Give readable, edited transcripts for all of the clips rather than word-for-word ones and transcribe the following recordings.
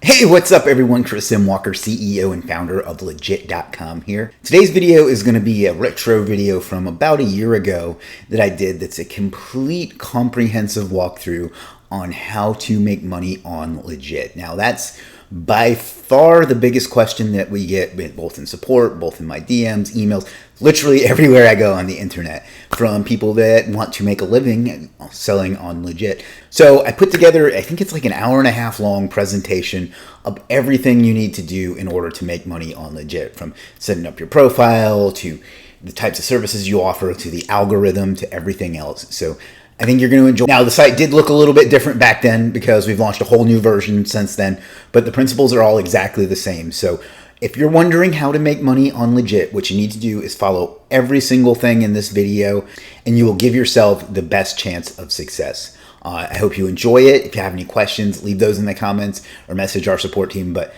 Hey, what's up everyone? Chris M. Walker, CEO and founder of Legiit.com here. Today's video is going to be a retro video from about a year ago that I did that's a complete comprehensive walkthrough on how to make money on Legiit. Now that's by far the biggest question that we get, both in support, both in my DMs, emails, literally everywhere I go on the internet, from people that want to make a living selling on Legiit. So I put together, I think it's like an hour and a half long presentation of everything you need to do in order to make money on Legiit, from setting up your profile to the types of services you offer to the algorithm to everything else. So I think you're going to enjoy. Now, the site did look a little bit different back then because we've launched a whole new version since then, but the principles are all exactly the same. So if you're wondering how to make money on Legiit, what you need to do is follow every single thing in this video, and you will give yourself the best chance of success. I hope you enjoy it. If you have any questions, leave those in the comments or message our support team. But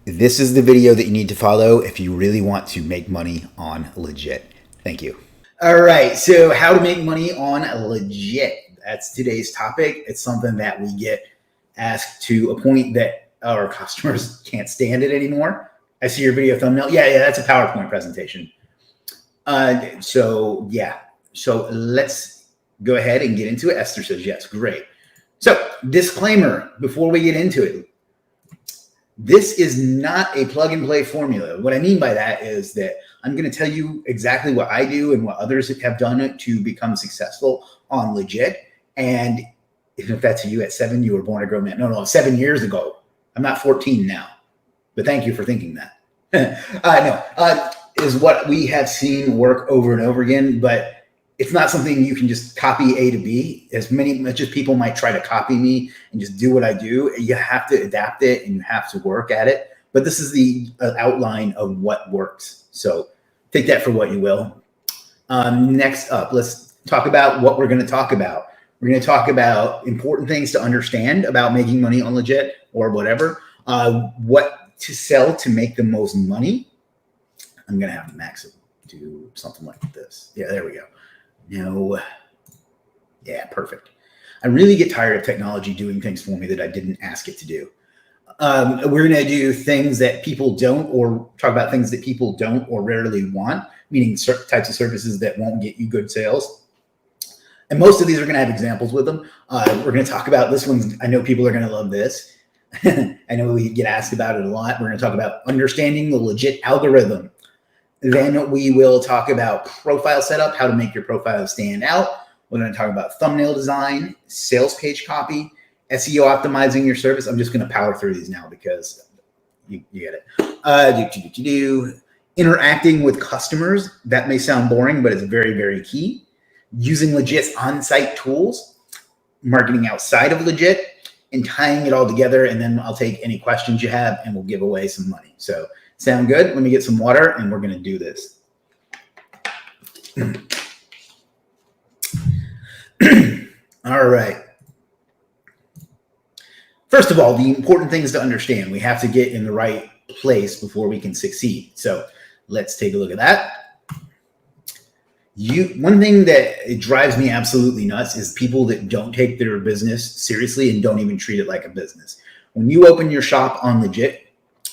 this is the video that you need to follow if you really want to make money on Legiit. Thank you. All right, so how to make money on Legiit. That's today's topic. It's something that we get asked to a point that our customers can't stand it anymore. I see your video thumbnail. Yeah, that's a PowerPoint presentation. So let's go ahead and get into it. Esther says yes, great. So disclaimer before we get into it. This is not a plug and play formula. What I mean by that is that I'm going to tell you exactly what I do and what others have done to become successful on Legiit. And if that's you at 7, you were born a grown man. No, 7 years ago. I'm not 14 now. But thank you for thinking that. Is what we have seen work over and over again. But it's not something you can just copy A to B. As much as people might try to copy me and just do what I do, you have to adapt it and you have to work at it. But this is the outline of what works. So take that for what you will. Next up, let's talk about what we're going to talk about. We're going to talk about important things to understand about making money on Legiit or whatever. What to sell to make the most money. I'm going to have to max it to something like this. Yeah, there we go. No. Yeah, perfect. I really get tired of technology doing things for me that I didn't ask it to do. We're going to do things that people don't, or talk about things that people don't or rarely want, meaning certain types of services that won't get you good sales. And most of these are going to have examples with them. We're going to talk about this one. I know people are going to love this. I know we get asked about it a lot. We're going to talk about understanding the Legiit algorithm. Then we will talk about profile setup, how to make your profile stand out. We're going to talk about thumbnail design, sales page copy, SEO optimizing your service. I'm just going to power through these now because you get it. Interacting with customers. That may sound boring, but it's very, very key. Using Legiit's on-site tools, marketing outside of Legiit, and tying it all together. And then I'll take any questions you have and we'll give away some money. So sound good? Let me get some water and we're going to do this. All right. First of all, the important things to understand. We have to get in the right place before we can succeed. So let's take a look at that. One thing that it drives me absolutely nuts is people that don't take their business seriously and don't even treat it like a business. When you open your shop on Legiit,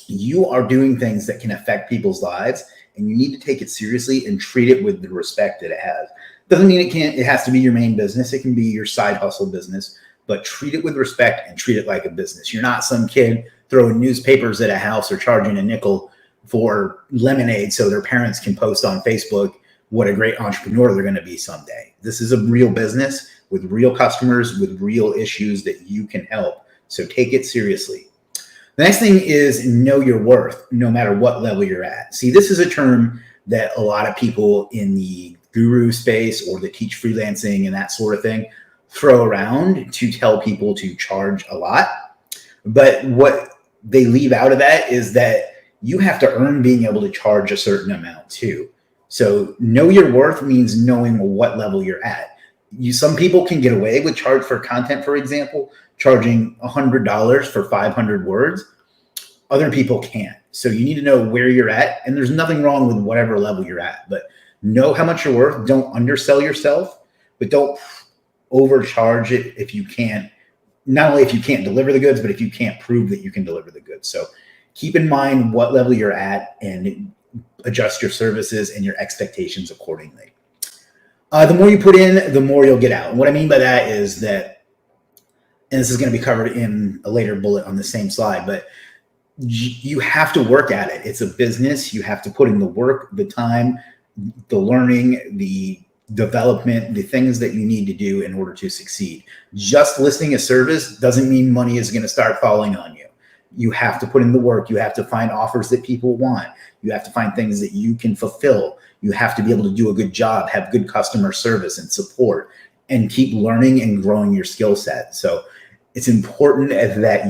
you are doing things that can affect people's lives, and you need to take it seriously and treat it with the respect that it has. Doesn't mean it has to be your main business. It can be your side hustle business, but treat it with respect and treat it like a business. You're not some kid throwing newspapers at a house or charging a nickel for lemonade so their parents can post on Facebook what a great entrepreneur they're going to be someday. This is a real business with real customers, with real issues that you can help. So take it seriously. The next thing is know your worth, no matter what level you're at. See, this is a term that a lot of people in the guru space or that teach freelancing and that sort of thing throw around to tell people to charge a lot. But what they leave out of that is that you have to earn being able to charge a certain amount too. So know your worth means knowing what level you're at. Some people can get away with charge for content, for example, charging $100 for 500 words. Other people can't. So you need to know where you're at, and there's nothing wrong with whatever level you're at, but know how much you're worth. Don't undersell yourself, but don't overcharge it if you can't not only if you can't deliver the goods, but if you can't prove that you can deliver the goods. So keep in mind what level you're at and adjust your services and your expectations accordingly. The more you put in, the more you'll get out. And what I mean by that is that, and this is going to be covered in a later bullet on the same slide, but you have to work at it. It's a business. You have to put in the work, the time, the learning, the development, the things that you need to do in order to succeed. Just listing a service doesn't mean money is going to start falling on you. You have to put in the work. You have to find offers that people want. You have to find things that you can fulfill. You have to be able to do a good job, have good customer service and support, and keep learning and growing your skill set. So it's important that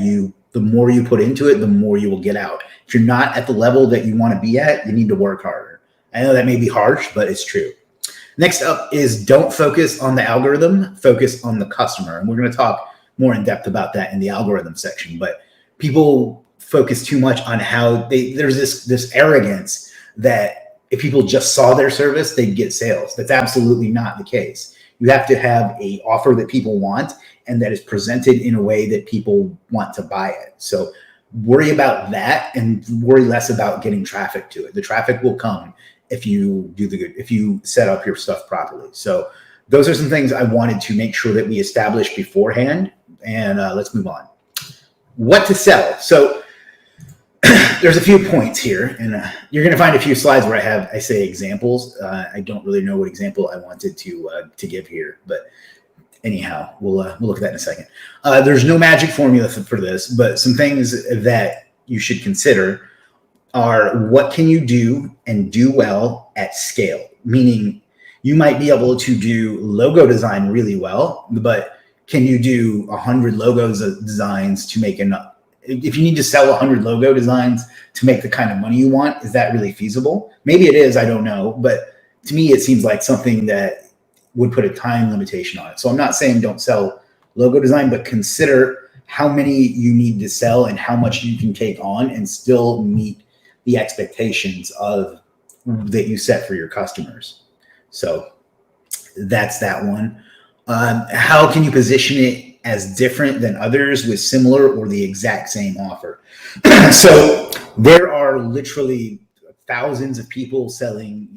the more you put into it, the more you will get out. If you're not at the level that you want to be at, you need to work harder. I know that may be harsh, but it's true. Next up is don't focus on the algorithm, focus on the customer. And we're going to talk more in depth about that in the algorithm section. But people focus too much on how there's this arrogance that if people just saw their service, they'd get sales. That's absolutely not the case. You have to have an offer that people want and that is presented in a way that people want to buy it. So worry about that and worry less about getting traffic to it. The traffic will come if you if you set up your stuff properly. So those are some things I wanted to make sure that we established beforehand. And let's move on. What to sell. So there's a few points here, and you're going to find a few slides where I say examples. I don't really know what example I wanted to give here, but anyhow, we'll look at that in a second. There's no magic formula for this, but some things that you should consider are what can you do and do well at scale? Meaning you might be able to do logo design really well, but can you do 100 logos designs to make enough? If you need to sell 100 logo designs to make the kind of money you want, is that really feasible? Maybe it is, I don't know. But to me, it seems like something that would put a time limitation on it. So I'm not saying don't sell logo design, but consider how many you need to sell and how much you can take on and still meet the expectations that you set for your customers. So that's that one. How can you position it as different than others with similar or the exact same offer? So there are literally thousands of people selling,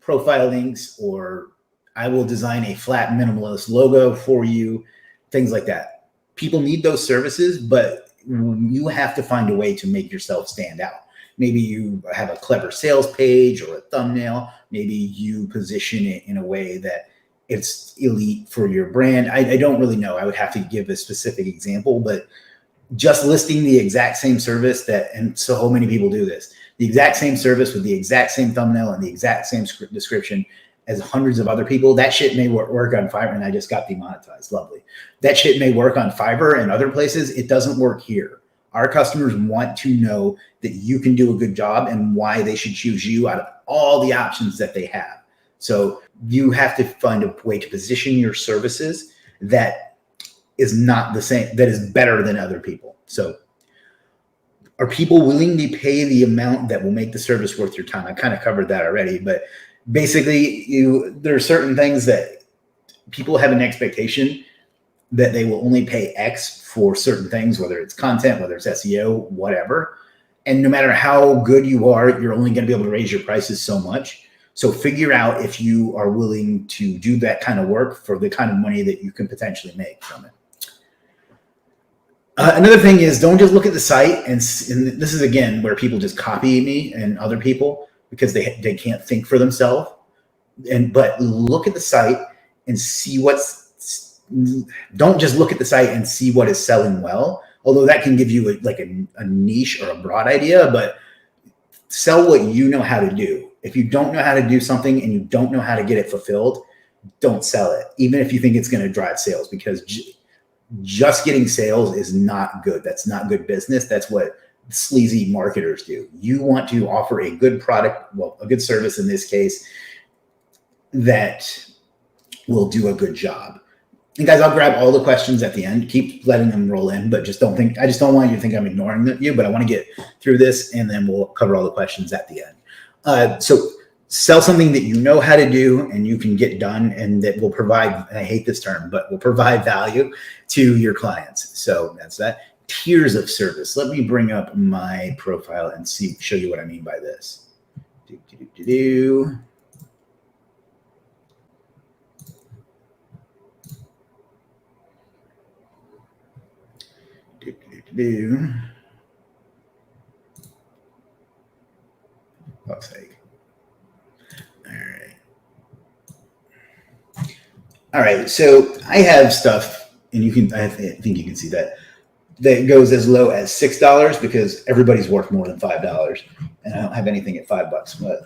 profile links, or I will design a flat minimalist logo for you, things like that. People need those services, but you have to find a way to make yourself stand out. Maybe you have a clever sales page or a thumbnail. Maybe you position it in a way that it's elite for your brand. I don't really know. I would have to give a specific example, but just listing the exact same service and so many people do this, the exact same service with the exact same thumbnail and the exact same description as hundreds of other people, that shit may work on Fiverr, and I just got demonetized. Lovely. That shit may work on Fiverr and other places. It doesn't work here. Our customers want to know that you can do a good job and why they should choose you out of all the options that they have. So you have to find a way to position your services that is not the same, that is better than other people. So are people willing to pay the amount that will make the service worth your time? I kind of covered that already, but basically there are certain things that people have an expectation that they will only pay X for certain things, whether it's content, whether it's SEO, whatever. And no matter how good you are, you're only going to be able to raise your prices so much. So figure out if you are willing to do that kind of work for the kind of money that you can potentially make from it. Another thing is don't just look at the site. And this is, again, where people just copy me and other people because they can't think for themselves. But look at the site and see don't just look at the site and see what is selling well, although that can give you a niche or a broad idea, but sell what you know how to do. If you don't know how to do something and you don't know how to get it fulfilled, don't sell it, even if you think it's going to drive sales, because just getting sales is not good. That's not good business. That's what sleazy marketers do. You want to offer a good product, well, a good service in this case, that will do a good job. And guys, I'll grab all the questions at the end. Keep letting them roll in, but I just don't want you to think I'm ignoring you, but I want to get through this and then we'll cover all the questions at the end. So sell something that you know how to do and you can get done, and that will provide, and I hate this term, but will provide value to your clients. So that's that. Tiers of service. Let me bring up my profile and show you what I mean by this. Fuck's sake. All right. So I have stuff, and I think you can see that goes as low as $6 because everybody's worth more than $5, and I don't have anything at $5. But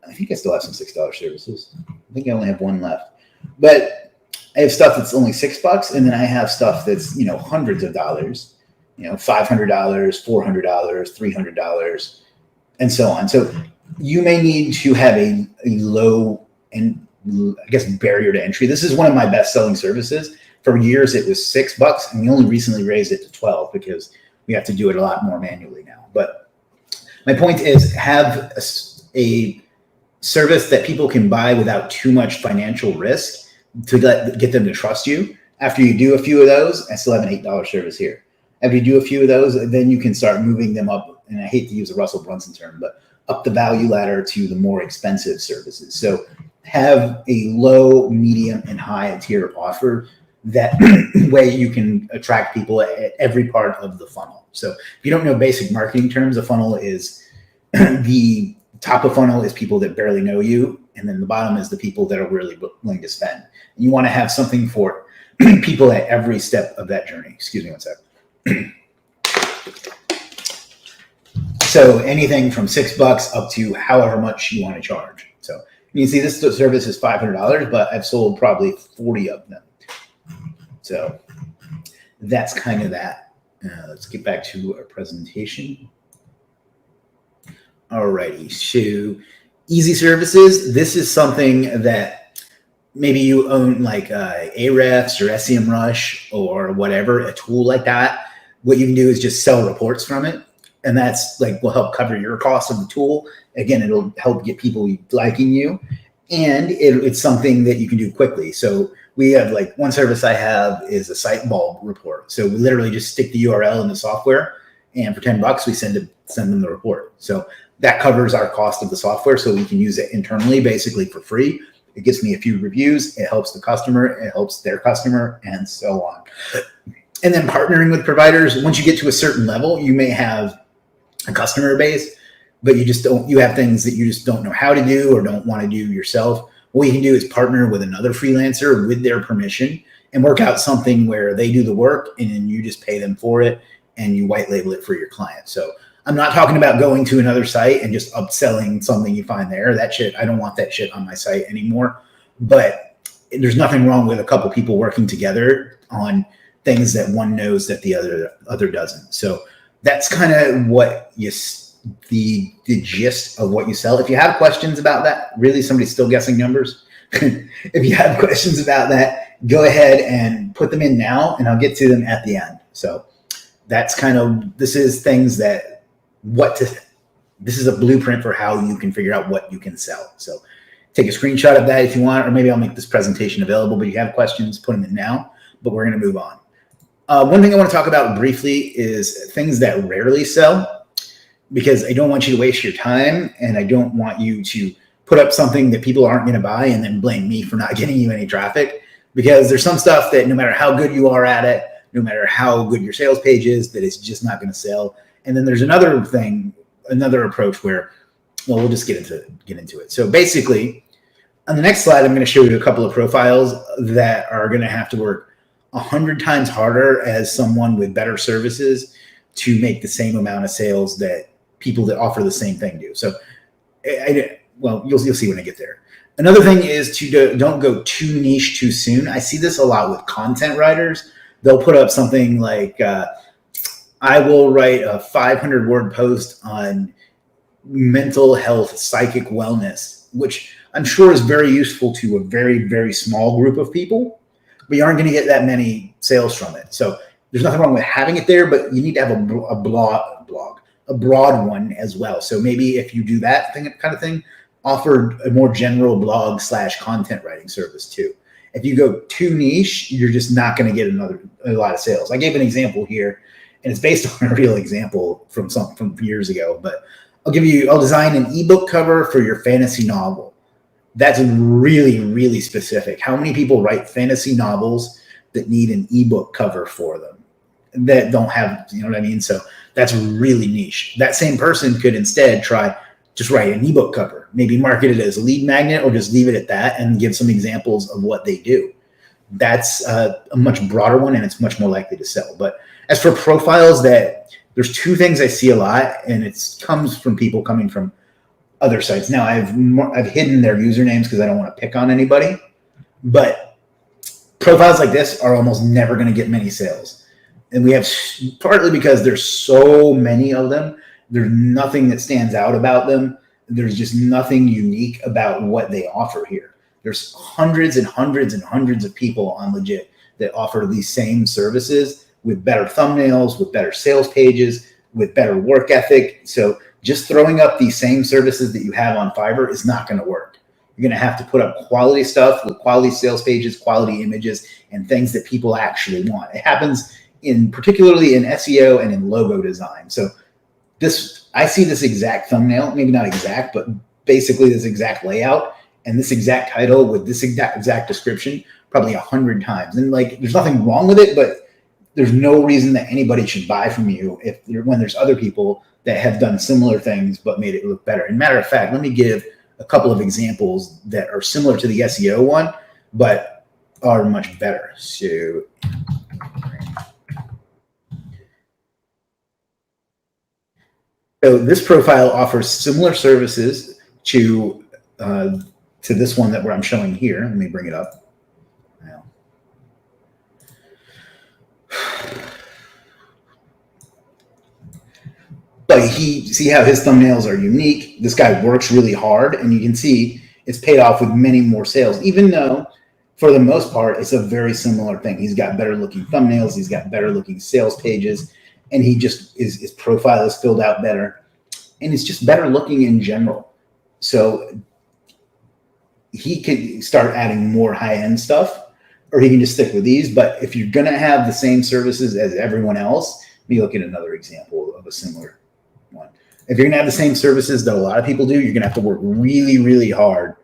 I think I still have some $6 services. I think I only have one left, but I have stuff that's only $6, and then I have stuff that's hundreds of dollars, $500, $400, $300, and so on. So you may need to have a low and I guess barrier to entry. This is one of my best selling services. For years it was $6, and we only recently raised it to 12 because we have to do it a lot more manually now. But my point is, have a service that people can buy without too much financial risk to get them to trust you. After you do a few of those, I still have an $8 service here. After you do a few of those, then you can start moving them up. And I hate to use a Russell Brunson term, but up the value ladder to the more expensive services. So have a low, medium, and high tier offer. That way you can attract people at every part of the funnel. So if you don't know basic marketing terms, a funnel is the top of funnel is people that barely know you, and then the bottom is the people that are really willing to spend. And you want to have something for people at every step of that journey. Excuse me one sec. So anything from $6 up to however much you want to charge. So you can see this service is $500, but I've sold probably 40 of them. So that's kind of that. Let's get back to our presentation. Alrighty, so easy services. This is something that maybe you own, like Ahrefs or SEMrush or whatever, a tool like that. What you can do is just sell reports from it. And that's will help cover your cost of the tool. Again, it'll help get people liking you. And it's something that you can do quickly. So we have one service I have is a site bulb report. So we literally just stick the URL in the software, and for $10 we send them the report. So that covers our cost of the software, so we can use it internally basically for free. It gets me a few reviews, it helps the customer, it helps their customer, and so on. And then partnering with providers. Once you get to a certain level, you may have a customer base, but you have things that you just don't know how to do or don't want to do yourself. What you can do is partner with another freelancer with their permission and work out something where they do the work and then you just pay them for it and you white label it for your client. So I'm not talking about going to another site and just upselling something you find there. That shit, I don't want that shit on my site anymore. But there's nothing wrong with a couple people working together on things that one knows that the other doesn't. So that's kind of what the gist of what you sell. If you have questions about that, really somebody's still guessing numbers. If you have questions about that, go ahead and put them in now and I'll get to them at the end. So that's this is things that this is a blueprint for how you can figure out what you can sell. So take a screenshot of that if you want, or maybe I'll make this presentation available, but if you have questions, put them in now, but we're going to move on. One thing I want to talk about briefly is things that rarely sell, because I don't want you to waste your time and I don't want you to put up something that people aren't going to buy and then blame me for not getting you any traffic, because there's some stuff that no matter how good you are at it, no matter how good your sales page is, that it's just not going to sell. And then there's another approach where, well, we'll just get into it. So basically on the next slide, I'm going to show you a couple of profiles that are going to have to work 100 times harder as someone with better services to make the same amount of sales that people that offer the same thing do. So, you'll see when I get there. Another thing is don't go too niche too soon. I see this a lot with content writers. They'll put up something like, I will write a 500-word post on mental health, psychic wellness, which I'm sure is very useful to a very, very small group of people, but you aren't going to get that many sales from it. So there's nothing wrong with having it there, but you need to have a broad one as well. So maybe if you do that kind of thing, offer a more general blog / content writing service too. If you go too niche, you're just not going to get a lot of sales. I gave an example here, and it's based on a real example from years ago, but I'll design an ebook cover for your fantasy novel. That's really, really specific. How many people write fantasy novels that need an ebook cover for them that don't have, you know what I mean? So that's really niche. That same person could instead just write an ebook cover, maybe market it as a lead magnet or just leave it at that and give some examples of what they do. That's a much broader one, and it's much more likely to sell. But as for profiles, there's two things I see a lot, and it comes from people coming from other sites. Now I've hidden their usernames because I don't want to pick on anybody, but profiles like this are almost never going to get many sales. And we have, partly because there's so many of them, there's nothing that stands out about them. There's just nothing unique about what they offer here. There's hundreds and hundreds and hundreds of people on Legiit that offer these same services with better thumbnails, with better sales pages, with better work ethic. So just throwing up these same services that you have on Fiverr is not going to work. You're going to have to put up quality stuff with quality sales pages, quality images, and things that people actually want. It happens particularly in SEO and in logo design. So I see this exact thumbnail, maybe not exact, but basically this exact layout and this exact title with this exact description probably 100 times. And there's nothing wrong with it, but there's no reason that anybody should buy from you when there's other people that have done similar things but made it look better. And matter of fact, let me give a couple of examples that are similar to the SEO one, but are much better. So this profile offers similar services to this one where I'm showing here. Let me bring it up. Now. But see how his thumbnails are unique. This guy works really hard, and you can see it's paid off with many more sales, even though for the most part, it's a very similar thing. He's got better looking thumbnails. He's got better looking sales pages. And he just his profile is filled out better, and it's just better looking in general. So he could start adding more high-end stuff, or he can just stick with these. But if you're going to have the same services as everyone else, let me look at another example of a similar one. If you're going to have the same services that a lot of people do, you're going to have to work really, really hard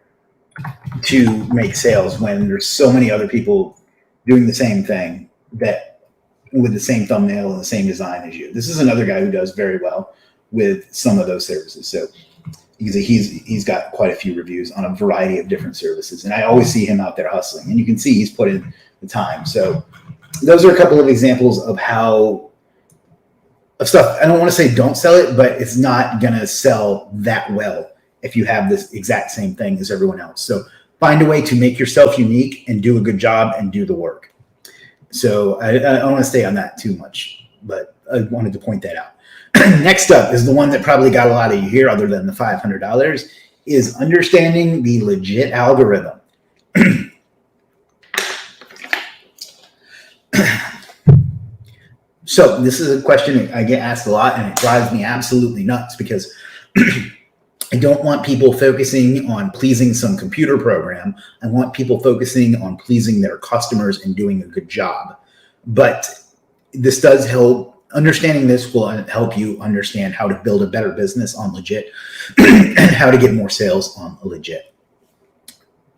to make sales when there's so many other people doing the same thing with the same thumbnail and the same design as you. This is another guy who does very well with some of those services. So he's got quite a few reviews on a variety of different services, and I always see him out there hustling, and you can see he's put in the time. So those are a couple of examples of stuff. I don't want to say don't sell it, but it's not going to sell that well if you have this exact same thing as everyone else. So find a way to make yourself unique and do a good job and do the work. So I don't want to stay on that too much, but I wanted to point that out. Next up is the one that probably got a lot of you here, other than the $500, is understanding the Legiit algorithm. So this is a question I get asked a lot, and it drives me absolutely nuts because I don't want people focusing on pleasing some computer program. I want people focusing on pleasing their customers and doing a good job. But this does help. Understanding this will help you understand how to build a better business on Legiit and how to get more sales on Legiit.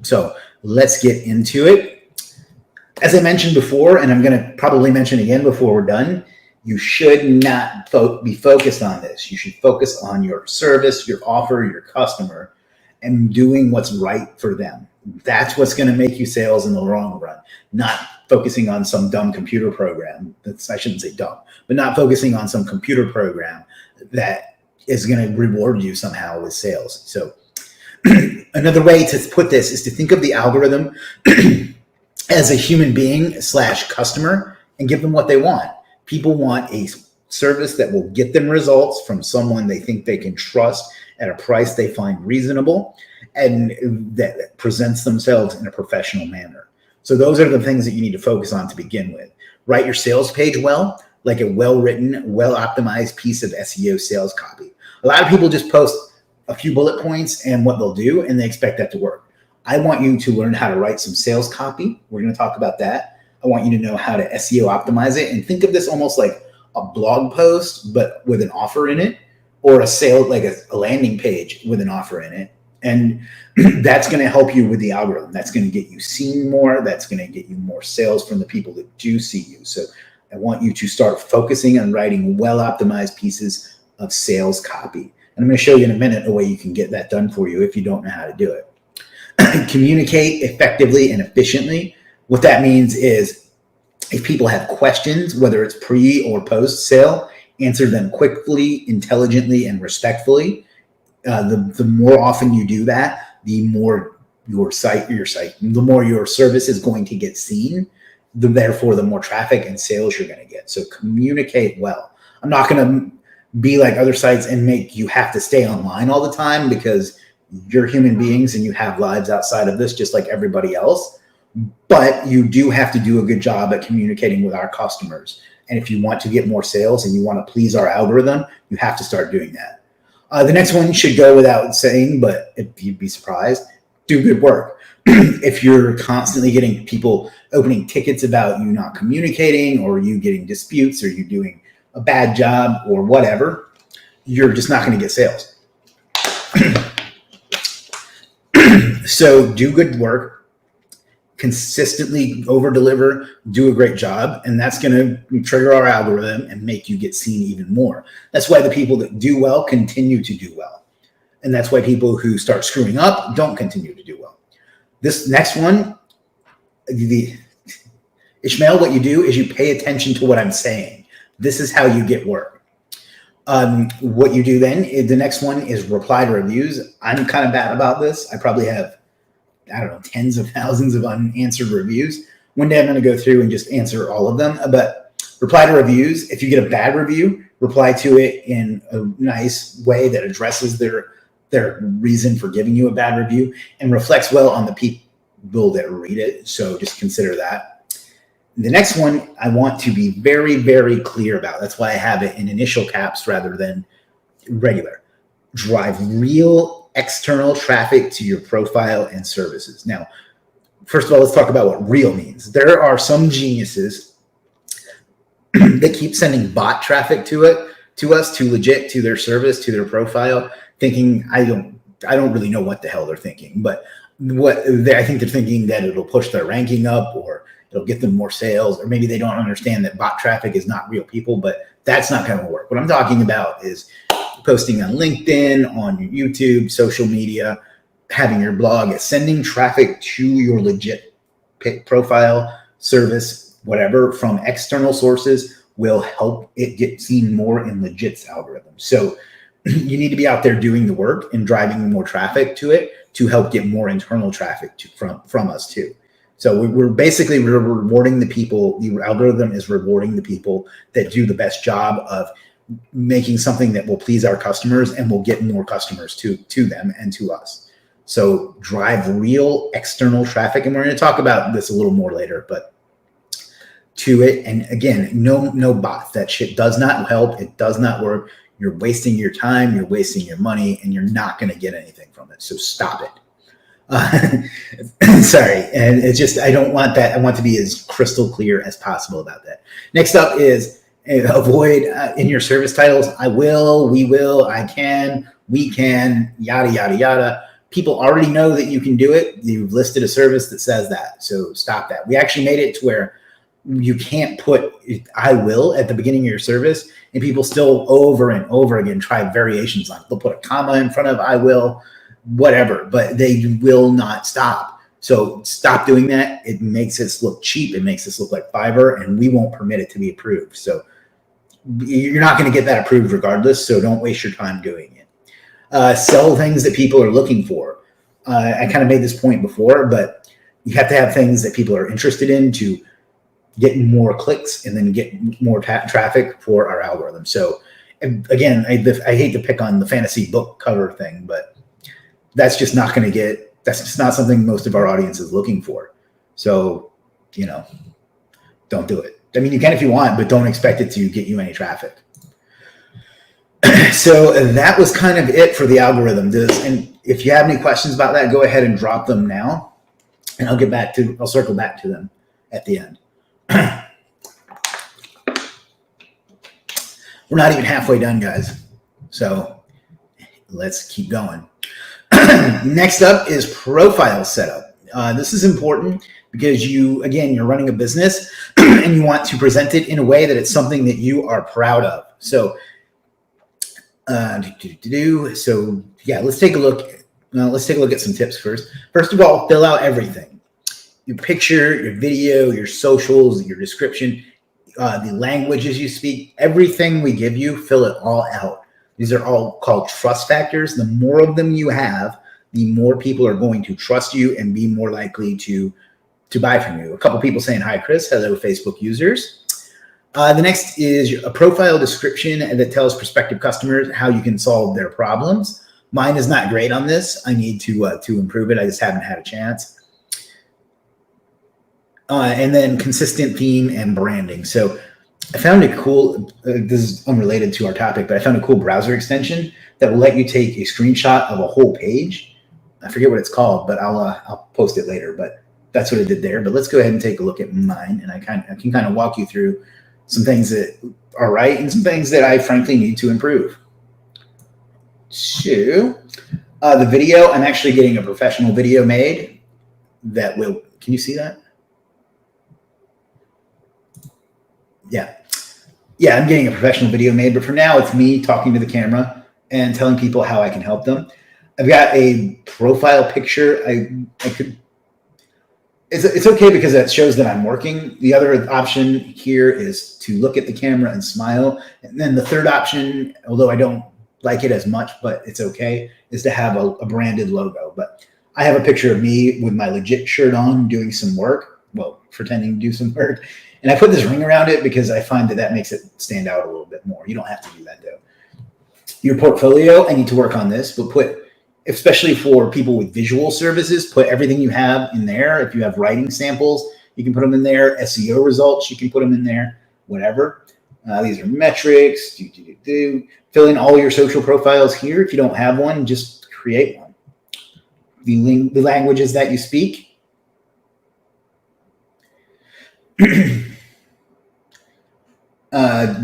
So let's get into it. As I mentioned before, and I'm going to probably mention again before we're done, you should not be focused on this. You should focus on your service, your offer, your customer, and doing what's right for them. That's what's going to make you sales in the long run, not focusing on some dumb computer program. I shouldn't say dumb, but not focusing on some computer program that is going to reward you somehow with sales. So another way to put this is to think of the algorithm as a human being / customer and give them what they want. People want a service that will get them results from someone they think they can trust at a price they find reasonable and that presents themselves in a professional manner. So those are the things that you need to focus on to begin with. Write your sales page well, like a well-written, well-optimized piece of SEO sales copy. A lot of people just post a few bullet points and what they'll do, and they expect that to work. I want you to learn how to write some sales copy. We're going to talk about that. I want you to know how to SEO optimize it, and think of this almost like a blog post, but with an offer in it, or a sale, like a landing page with an offer in it. And that's going to help you with the algorithm. That's going to get you seen more. That's going to get you more sales from the people that do see you. So I want you to start focusing on writing well-optimized pieces of sales copy. And I'm going to show you in a minute a way you can get that done for you if you don't know how to do it. Communicate effectively and efficiently. What that means is if people have questions, whether it's pre or post sale, answer them quickly, intelligently, and respectfully. The more often you do that, the more the more your service is going to get seen. Therefore, the more traffic and sales you're going to get. So communicate well. I'm not going to be like other sites and make you have to stay online all the time, because you're human beings and you have lives outside of this, just like everybody else. But you do have to do a good job at communicating with our customers. And if you want to get more sales and you want to please our algorithm, you have to start doing that. The next one should go without saying, but you'd be surprised. Do good work. If you're constantly getting people opening tickets about you not communicating, or you getting disputes, or you doing a bad job, or whatever, you're just not going to get sales. So do good work, consistently over deliver, do a great job, and that's going to trigger our algorithm and make you get seen even more. That's why the people that do well continue to do well. And that's why people who start screwing up don't continue to do well. This next one, Ishmael, what you do is you pay attention to what I'm saying. This is how you get work. What you do then, the next one is reply to reviews. I'm kind of bad about this. I probably have, I don't know, tens of thousands of unanswered reviews. One day I'm going to go through and just answer all of them. But reply to reviews. If you get a bad review, reply to it in a nice way that addresses their reason for giving you a bad review and reflects well on the people that read it. So just consider that. The next one I want to be very, very clear about. That's why I have it in initial caps rather than regular. Drive real external traffic to your profile and services. Now, first of all, let's talk about what real means. There are some geniuses that keep sending bot traffic to us, to Legiit, to their service, to their profile, thinking, I don't really know what the hell they're thinking, but I think they're thinking that it'll push their ranking up, or it'll get them more sales, or maybe they don't understand that bot traffic is not real people, but that's not going to work. What I'm talking about is posting on LinkedIn, on YouTube, social media, having your blog, sending traffic to your Legiit profile, service, whatever, from external sources will help it get seen more in Legiit's algorithm. So you need to be out there doing the work and driving more traffic to it to help get more internal traffic from us too. So we're basically rewarding the people. The algorithm is rewarding the people that do the best job of making something that will please our customers and will get more customers to them and to us. So drive real external traffic. And we're going to talk about this a little more later, but to it. And again, no bots. That shit does not help. It does not work. You're wasting your time, you're wasting your money, and you're not going to get anything from it. So stop it. Sorry. And it's just, I don't want that. I want to be as crystal clear as possible about that. Next up is avoid in your service titles. I will, we will, I can, we can, yada, yada, yada. People already know that you can do it. You've listed a service that says that. So stop that. We actually made it to where you can't put I will at the beginning of your service, and people still over and over again try variations on it. They'll put a comma in front of I will, whatever, but they will not stop. So stop doing that. It makes us look cheap. It makes us look like Fiverr, and we won't permit it to be approved. So you're not going to get that approved regardless. So don't waste your time doing it. Sell things that people are looking for. I kind of made this point before, but you have to have things that people are interested in to get more clicks and then get more traffic for our algorithm. So again, I hate to pick on the fantasy book cover thing, but that's just not going to get, that's just not something most of our audience is looking for. So, don't do it. I mean, you can if you want, but don't expect it to get you any traffic. So that was kind of it for the algorithm. And if you have any questions about that, go ahead and drop them now, and I'll circle back to them at the end. We're not even halfway done, guys. So let's keep going. Next up is profile setup. This is important because you're running a business and you want to present it in a way that it's something that you are proud of. So, let's take a look. Let's take a look at some tips first. First of all, fill out everything: your picture, your video, your socials, your description, the languages you speak. Everything we give you, fill it all out. These are all called trust factors. The more of them you have, the more people are going to trust you and be more likely to buy from you. A couple people saying, "Hi, Chris." Hello, Facebook users. The next is a profile description that tells prospective customers how you can solve their problems. Mine is not great on this. I need to improve it. I just haven't had a chance. And then consistent theme and branding. So I found a cool, this is unrelated to our topic, but I found a cool browser extension that will let you take a screenshot of a whole page. I forget what it's called, but I'll post it later, but that's what it did there. But let's go ahead and take a look at mine, and I can kind of walk you through some things that are right and some things that I frankly need to improve. So the video, I'm actually getting a professional video made that will, can you see that? Yeah, I'm getting a professional video made, but for now it's me talking to the camera and telling people how I can help them. I've got a profile picture. It's okay because that shows that I'm working. The other option here is to look at the camera and smile. And then the third option, although I don't like it as much, but it's okay, is to have a branded logo. But I have a picture of me with my Legiit shirt on doing some work, well, pretending to do some work. And I put this ring around it because I find that makes it stand out a little bit more. You don't have to do that though. Your portfolio, I need to work on this, but especially for people with visual services, put everything you have in there. If you have writing samples, you can put them in there. SEO results, you can put them in there, whatever. These are metrics. Fill in all your social profiles here. If you don't have one, just create one. The languages that you speak.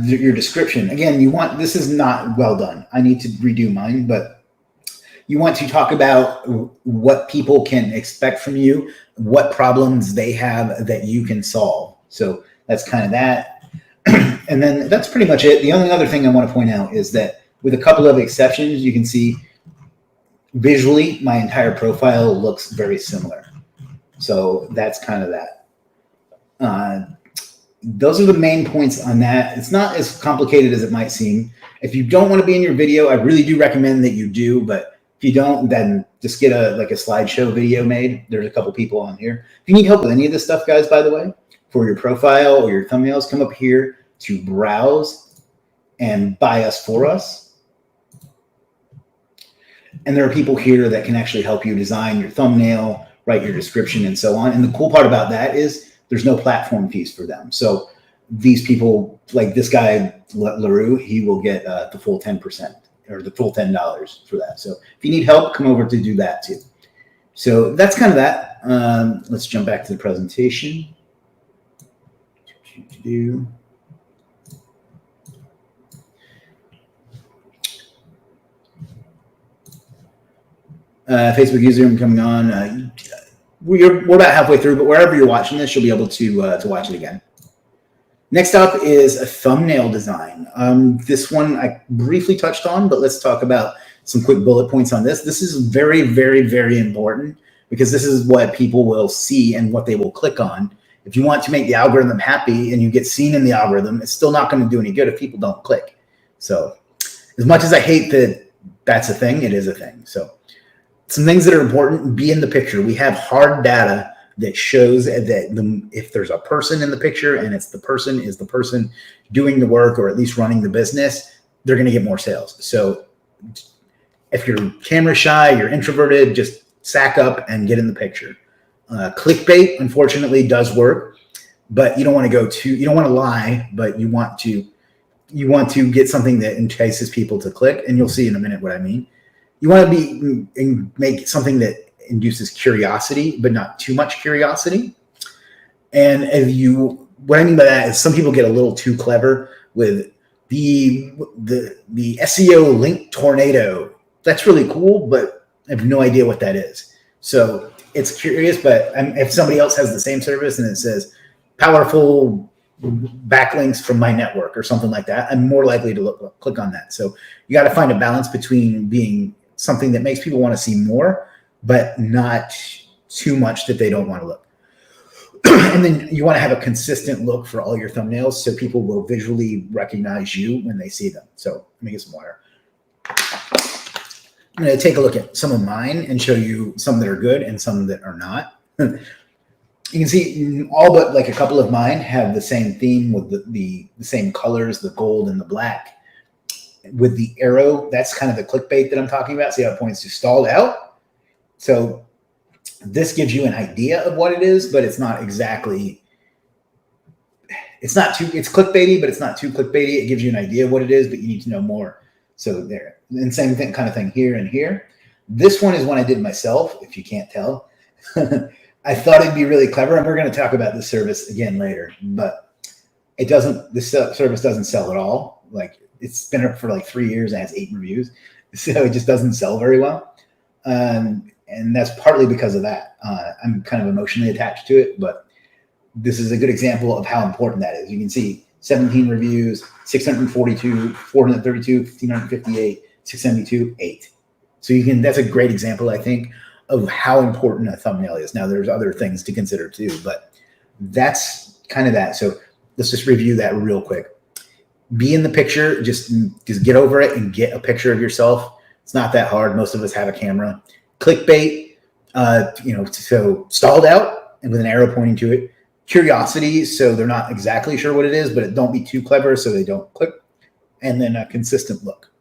Your description. Again, this is not well done. I need to redo mine, but you want to talk about what people can expect from you, what problems they have that you can solve. So that's kind of that. And then that's pretty much it. The only other thing I want to point out is that with a couple of exceptions, you can see visually my entire profile looks very similar. So that's kind of that. Those are the main points on that. It's not as complicated as it might seem. If you don't want to be in your video, I really do recommend that you do, but if you don't, then just get a slideshow video made. There's a couple people on here. If you need help with any of this stuff, guys, by the way, for your profile or your thumbnails, come up here to browse and buy us for us. And there are people here that can actually help you design your thumbnail, write your description, and so on. And the cool part about that is there's no platform fees for them. So these people, like this guy, LaRue, he will get the full 10% or the full $10 for that. So if you need help, come over to do that too. So that's kind of that. Let's jump back to the presentation. Facebook user, I'm coming on. We're about halfway through, but wherever you're watching this, you'll be able to watch it again. Next up is a thumbnail design. This one I briefly touched on, but let's talk about some quick bullet points on this. This is very, very, very important because this is what people will see and what they will click on. If you want to make the algorithm happy and you get seen in the algorithm, it's still not going to do any good if people don't click. So as much as I hate that that's a thing, it is a thing. So some things that are important, be in the picture. We have hard data that shows that if there's a person in the picture and it's the person doing the work or at least running the business, they're going to get more sales. So if you're camera shy, you're introverted, just sack up and get in the picture. Clickbait, unfortunately, does work, but you don't want to you don't want to lie, but you want to you want to get something that entices people to click, and you'll see in a minute what I mean. You want to make something that induces curiosity, but not too much curiosity. And what I mean by that is some people get a little too clever with the SEO link tornado. That's really cool, but I have no idea what that is. So it's curious, but if somebody else has the same service and it says powerful backlinks from my network or something like that, I'm more likely to click on that. So you got to find a balance between being something that makes people want to see more, but not too much that they don't want to look. And then you want to have a consistent look for all your thumbnails so people will visually recognize you when they see them. So let me get some water. I'm going to take a look at some of mine and show you some that are good and some that are not. You can see all but like a couple of mine have the same theme with the same colors, the gold and the black. With the arrow, that's kind of the clickbait that I'm talking about. See how it points to stalled out? So this gives you an idea of what it is, but it's not exactly, it's clickbaity, but it's not too clickbaity. It gives you an idea of what it is, but you need to know more. So there, and same thing, kind of thing here and here. This one is one I did myself, if you can't tell. I thought it'd be really clever, and we're going to talk about this service again later, but this service doesn't sell at all. Like, it's been up for like 3 years and has 8 reviews. So it just doesn't sell very well. And that's partly because of that. I'm kind of emotionally attached to it, but this is a good example of how important that is. You can see 17 reviews, 642, 432, 1,558, 672, 8. So that's a great example, I think, of how important a thumbnail is. Now, there's other things to consider too, but that's kind of that. So let's just review that real quick. Be in the picture, just get over it and get a picture of yourself. It's not that hard. Most of us have a camera. Clickbait, so stalled out and with an arrow pointing to it. Curiosity, so they're not exactly sure what it is, but don't be too clever so they don't click. And then a consistent look.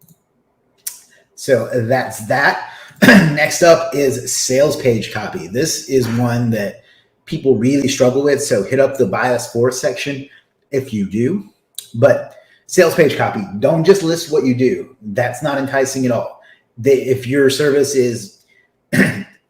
So that's that. Next up is sales page copy. This is one that people really struggle with. So hit up the bias for section if you do. But sales page copy, don't just list what you do. That's not enticing at all. If your service is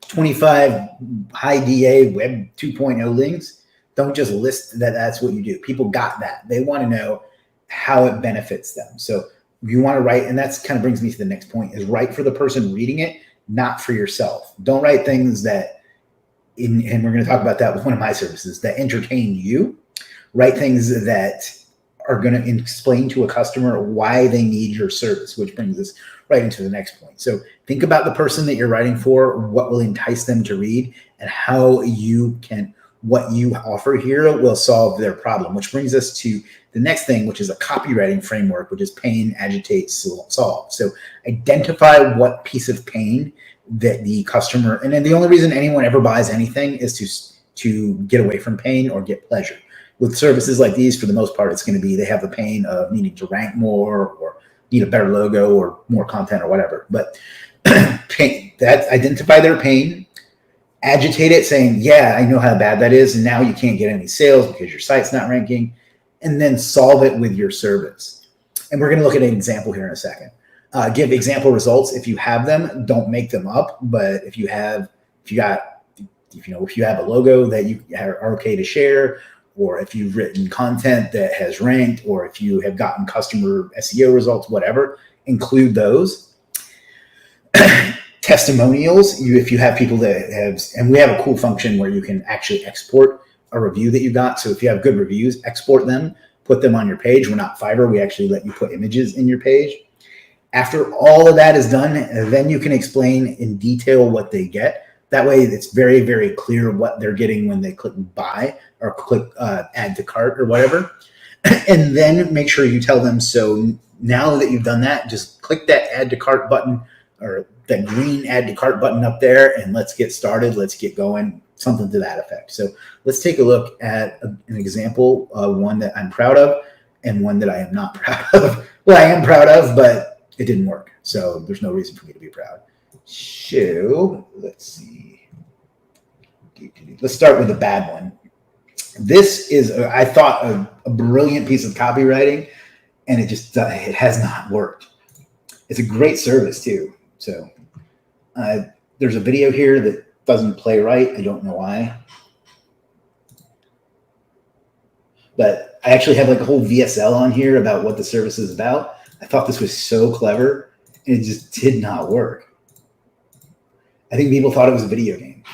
25 high DA web 2.0 links, don't just list that that's what you do. People got that. They want to know how it benefits them. So you want to write, and that's kind of brings me to the next point, is write for the person reading it, not for yourself. Don't write things that, and we're going to talk about that with one of my services, that entertain you. Write things that are going to explain to a customer why they need your service, which brings us right into the next point. So think about the person that you're writing for, what will entice them to read, and how what you offer here will solve their problem, which brings us to the next thing, which is a copywriting framework, which is pain, agitate, solve. So identify what piece of pain that the customer, and then the only reason anyone ever buys anything is to get away from pain or get pleasure. With services like these, for the most part, it's going to be they have the pain of needing to rank more or need a better logo or more content or whatever. But pain, identify their pain, agitate it, saying, yeah, I know how bad that is, and now you can't get any sales because your site's not ranking, and then solve it with your service. And we're going to look at an example here in a second. Give example results if you have them. Don't make them up, but if you have a logo that you are okay to share, or if you've written content that has ranked, or if you have gotten customer SEO results, whatever, include those. Testimonials, if you have people that have, and we have a cool function where you can actually export a review that you got. So if you have good reviews, export them, put them on your page. We're not Fiverr. We actually let you put images in your page. After all of that is done, then you can explain in detail what they get. That way it's very, very clear what they're getting when they click buy or click add to cart or whatever. And then make sure you tell them, so now that you've done that, just click that add to cart button or that green add to cart button up there, and let's get started. Let's get going, something to that effect. So let's take a look at an example, one that I'm proud of and one that I am not proud of. Well, I am proud of, but it didn't work. So there's no reason for me to be proud. So let's see. Let's start with the bad one. This is, I thought, a brilliant piece of copywriting. and it has not worked. It's a great service too. So there's a video here that doesn't play right. I don't know why. But I actually have like a whole VSL on here about what the service is about. I thought this was so clever, and it just did not work. I think people thought it was a video game.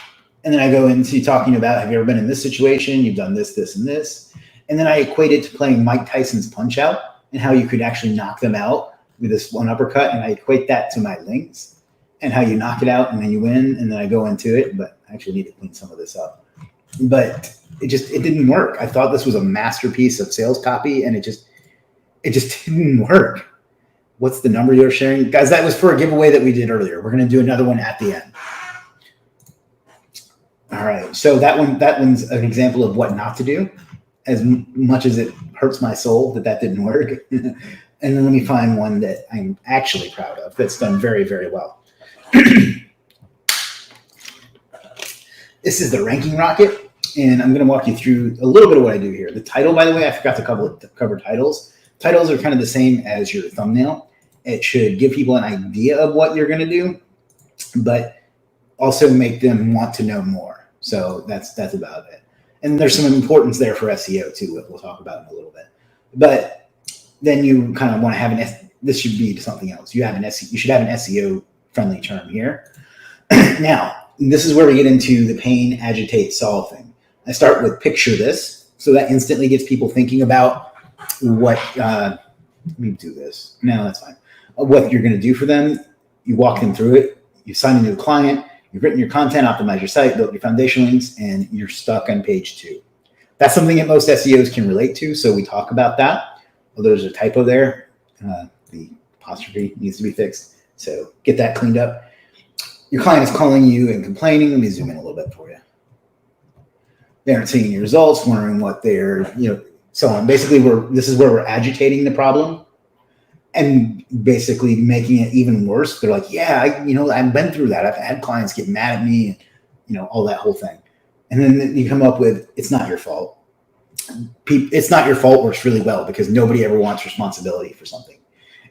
And then I go into talking about, have you ever been in this situation? You've done this, this, and this. And then I equate it to playing Mike Tyson's Punch-Out and how you could actually knock them out with this one uppercut. And I equate that to my links and how you knock it out and then you win. And then I go into it, but I actually need to clean some of this up. But it didn't work. I thought this was a masterpiece of sales copy, and it just didn't work. What's the number you're sharing? Guys, that was for a giveaway that we did earlier. We're going to do another one at the end. All right. So that one's an example of what not to do, as much as it hurts my soul that didn't work. And then let me find one that I'm actually proud of that's done very, very well. This is the ranking rocket, and I'm going to walk you through a little bit of what I do here. The title, by the way, I forgot to cover titles. Titles are kind of the same as your thumbnail. It should give people an idea of what you're going to do, but also make them want to know more. So that's about it. And there's some importance there for SEO too, that we'll talk about in a little bit. But then you kind of want to have this should be something else. You should have an SEO friendly term here. Now, this is where we get into the pain, agitate, solve thing. I start with picture this. So that instantly gets people thinking about what, let me do this. No, that's fine. What you're going to do for them. You walk them through it. You sign a new client. You've written your content, optimized your site, built your foundation links, and you're stuck on page 2. That's something that most SEOs can relate to. So we talk about that. Although there's a typo there. The apostrophe needs to be fixed. So get that cleaned up. Your client is calling you and complaining. Let me zoom in a little bit for you. They aren't seeing your results, wondering what they're, so on. Basically, this is where we're agitating the problem and basically making it even worse. They're like, yeah, I've been through that. I've had clients get mad at me, and, all that whole thing. And then you come up with, it's not your fault. It's not your fault works really well because nobody ever wants responsibility for something.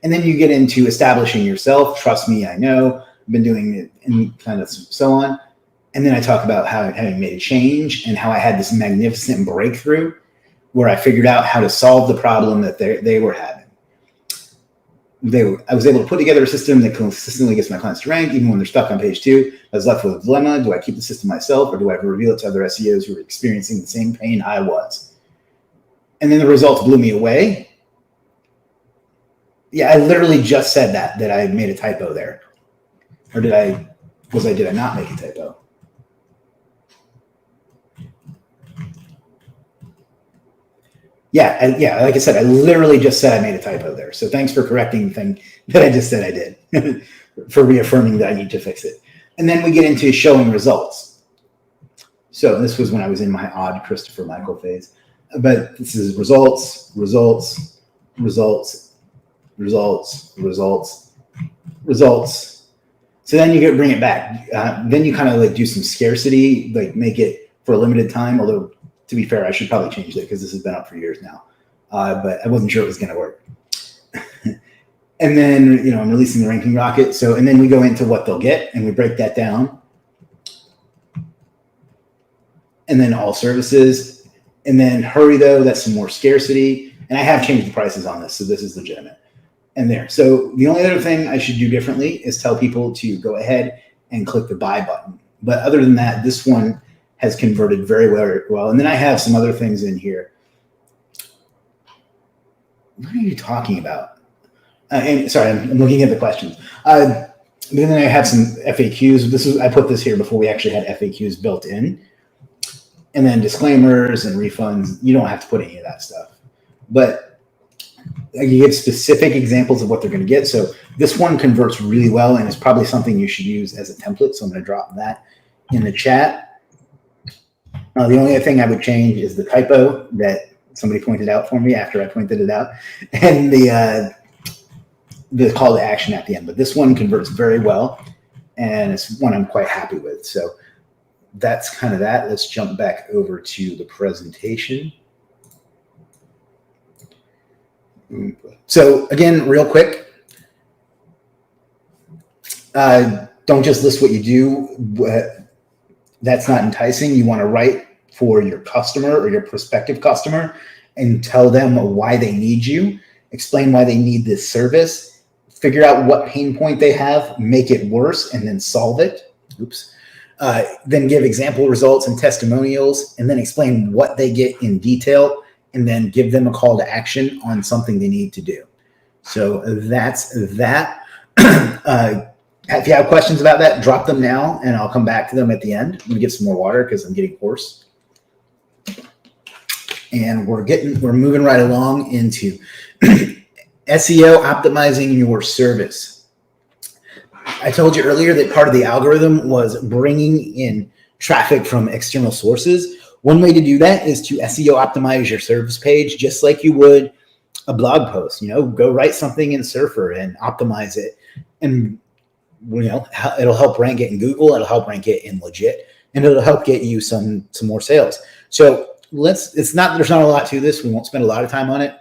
And then you get into establishing yourself. Trust me, I know. I've been doing it and kind of so on. And then I talk about how having made a change and how I had this magnificent breakthrough where I figured out how to solve the problem that they were having. I was able to put together a system that consistently gets my clients to rank, even when they're stuck on page 2. I was left with a dilemma. Do I keep the system myself, or do I reveal it to other SEOs who are experiencing the same pain I was? And then the results blew me away. Yeah, I literally just said that I made a typo there. Or did I not make a typo? Yeah, like I said, I literally just said I made a typo there. So thanks for correcting the thing that I just said I did, for reaffirming that I need to fix it. And then we get into showing results. So this was when I was in my odd Christopher Michael phase. But this is results, results, results, results, results, results. So then you bring it back. Then you kind of like do some scarcity, like make it for a limited time, although to be fair, I should probably change that because this has been up for years now. But I wasn't sure it was going to work. And then, I'm releasing the ranking rocket. So, and then we go into what they'll get and we break that down. And then all services. And then hurry though, that's some more scarcity. And I have changed the prices on this. So this is legitimate. And there. So the only other thing I should do differently is tell people to go ahead and click the buy button. But other than that, this one has converted very well. And then I have some other things in here. What are you talking about? Sorry, I'm looking at the questions. Then I have some FAQs. I put this here before we actually had FAQs built in. And then disclaimers and refunds. You don't have to put any of that stuff. But you give specific examples of what they're going to get. So this one converts really well, and it's probably something you should use as a template. So I'm going to drop that in the chat. The only other thing I would change is the typo that somebody pointed out for me after I pointed it out, and the call to action at the end. But this one converts very well, and it's one I'm quite happy with. So that's kind of that. Let's jump back over to the presentation. So again, real quick, don't just list what you do. That's not enticing. You want to write for your customer or your prospective customer and tell them why they need you, explain why they need this service, figure out what pain point they have, make it worse, and then solve it. Oops. Then give example results and testimonials, and then explain what they get in detail, and then give them a call to action on something they need to do. So that's that. If you have questions about that, drop them now, and I'll come back to them at the end. I'm gonna get some more water because I'm getting hoarse. And we're moving right along into SEO optimizing your service. I told you earlier that part of the algorithm was bringing in traffic from external sources. One way to do that is to SEO optimize your service page, just like you would a blog post. Go write something in Surfer and optimize it, and it'll help rank it in Google. It'll help rank it in Legiit, and it'll help get you some more sales. So there's not a lot to this. We won't spend a lot of time on it.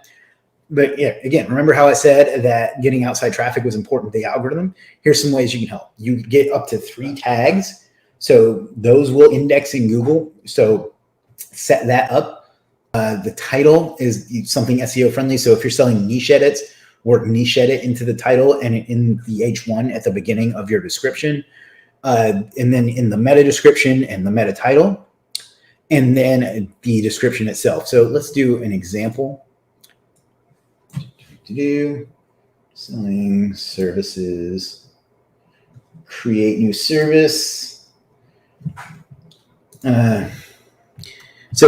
But yeah, again, remember how I said that getting outside traffic was important to the algorithm? Here's some ways you can help. You get up to 3 tags. So those will index in Google. So set that up. The title is something SEO friendly. So if you're selling niche edits, work niche edit into the title and in the H1 at the beginning of your description. And then in the meta description and the meta title, and then the description itself. So let's do an example. Selling services, create new service. So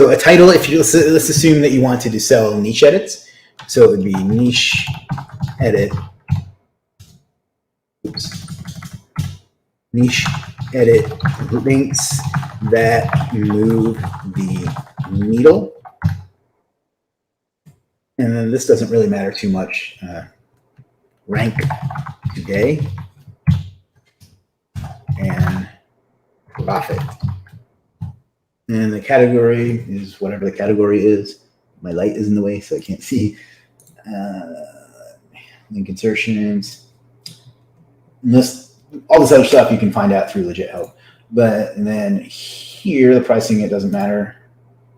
a title, let's assume that you wanted to sell niche edits. So it would be niche edit. Niche edit links that move the needle. And then this doesn't really matter too much. Rank today and profit. And the category is whatever the category is. My light is in the way, so I can't see. Link insertions. All this other stuff you can find out through Legiit Help. And then here, the pricing, it doesn't matter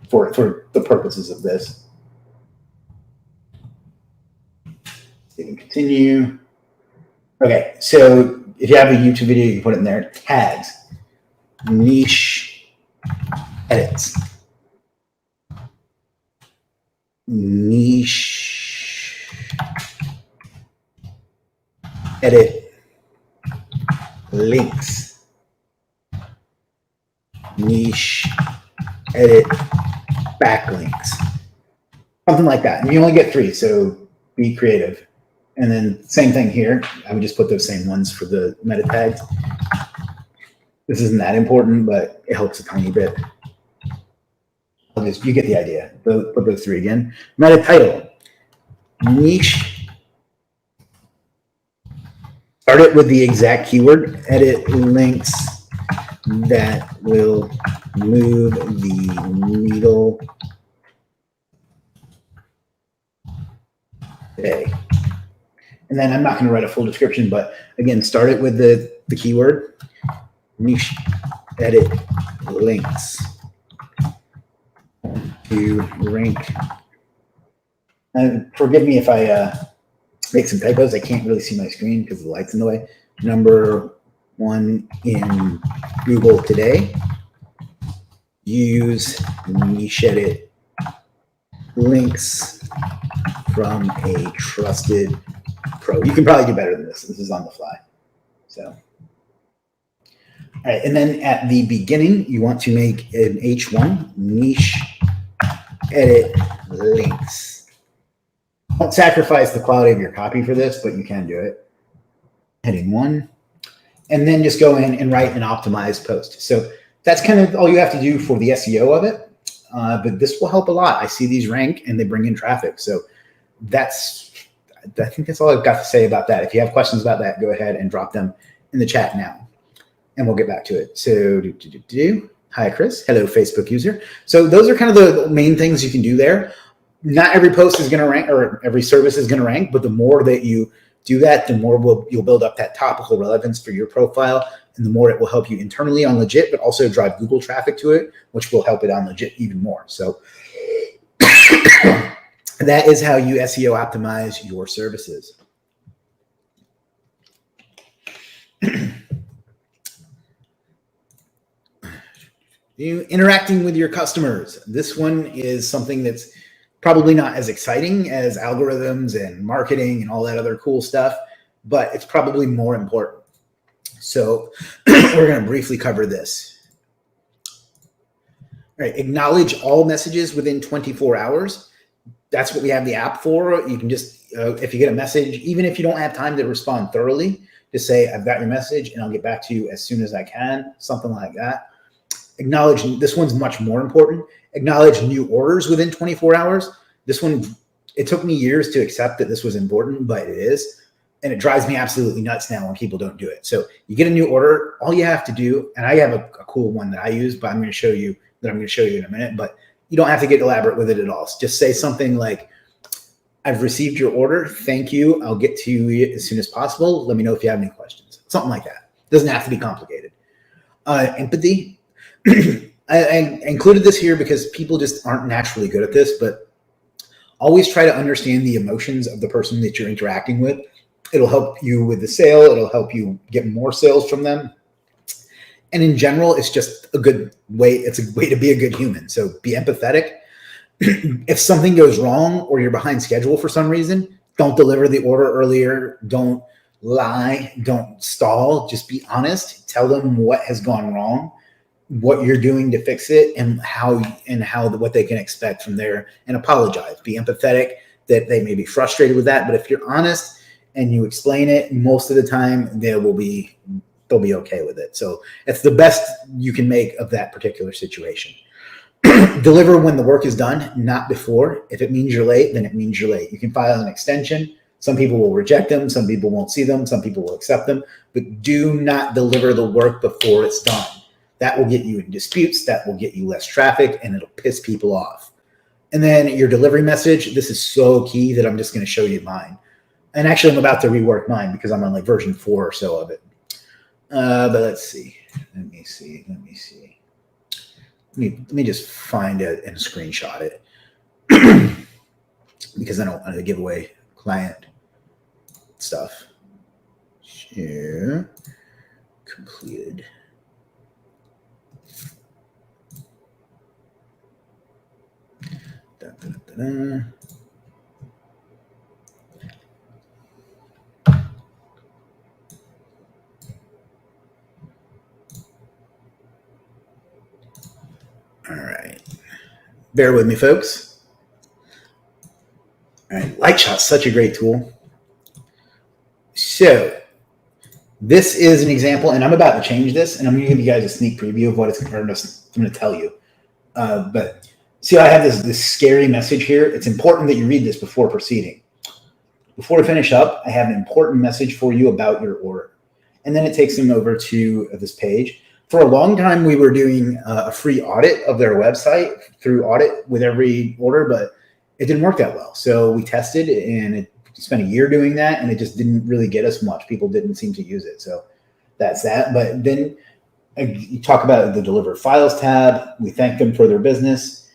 for the purposes of this. You can continue. Okay, so if you have a YouTube video, you can put it in there. Tags, niche edits, niche edit links, niche edit backlinks, something like that. And you only get 3, so be creative. And then same thing here. I would just put those same ones for the meta tags. This isn't that important, but it helps a tiny bit. You get the idea. Put those 3 again. Meta title, niche. Start it with the exact keyword. Edit links that will move the needle today. And then I'm not going to write a full description, but again, start it with the keyword, niche edit links to rank. And forgive me if I make some typos. I can't really see my screen because the light's in the way. Number 1 in Google today. Use niche edit links from a trusted pro. You can probably do better than this. This is on the fly. So, all right. And then at the beginning, you want to make an H1 niche edit links. Don't sacrifice the quality of your copy for this, but you can do it. Heading 1. And then just go in and write an optimized post. So that's kind of all you have to do for the SEO of it. But this will help a lot. I see these rank and they bring in traffic. So I think that's all I've got to say about that. If you have questions about that, go ahead and drop them in the chat now, and we'll get back to it. So, hi, Chris. Hello, Facebook user. So those are kind of the main things you can do there. not every post is going to rank or every service is going to rank, but the more that you do that, the more you'll build up that topical relevance for your profile, and the more it will help you internally on Legiit, but also drive Google traffic to it, which will help it on Legiit even more. So that is how you SEO optimize your services. Interacting with your customers. This one is something that's probably not as exciting as algorithms and marketing and all that other cool stuff, but it's probably more important. So we're going to briefly cover this. All right, acknowledge all messages within 24 hours. That's what we have the app for. You can just, if you get a message, even if you don't have time to respond thoroughly, just say, I've got your message and I'll get back to you as soon as I can, something like that. Acknowledge, this one's much more important. Acknowledge new orders within 24 hours. This one, it took me years to accept that this was important, but it is. And it drives me absolutely nuts now when people don't do it. So you get a new order, all you have to do, and I have a cool one that I use, but I'm going to show you in a minute, but you don't have to get elaborate with it at all. Just say something like, I've received your order. Thank you. I'll get to you as soon as possible. Let me know if you have any questions. Something like that. Doesn't have to be complicated. Empathy. I included this here because people just aren't naturally good at this, but always try to understand the emotions of the person that you're interacting with. It'll help you with the sale. It'll help you get more sales from them. And in general, it's just a good way. It's a way to be a good human. So be empathetic. If something goes wrong or you're behind schedule for some reason, don't deliver the order earlier. Don't lie. Don't stall. Just be honest. Tell them what has gone wrong, what you're doing to fix it, and what they can expect from there, and apologize. Be empathetic that they may be frustrated with that, but if you're honest and you explain it, most of the time they'll be okay with it. So it's the best you can make of that particular situation. Deliver when the work is done, not before. If it means you're late, then it means you're late. You can file an extension. Some people will reject them. Some people won't see them. Some people will accept them, but do not deliver the work before it's done. That will get you in disputes. That will get you less traffic, and it'll piss people off. And then your delivery message. This is so key that I'm just going to show you mine. And actually, I'm about to rework mine because I'm on like version 4 or so of it. But let's see. Let me just find it and screenshot it because I don't want to give away client stuff. Share completed. All right. Bear with me, folks. All right. Lightshot's such a great tool. So this is an example, and I'm about to change this, and I'm going to give you guys a sneak preview of what it's going to tell you. But see, I have this scary message here. It's important that you read this before proceeding. Before I finish up, I have an important message for you about your order. And then it takes them over to this page. For a long time, we were doing a free audit of their website through audit with every order, but it didn't work that well. So we tested, and it spent a year doing that, and it just didn't really get us much. People didn't seem to use it. So that's that. But then you talk about the deliver files tab. We thank them for their business.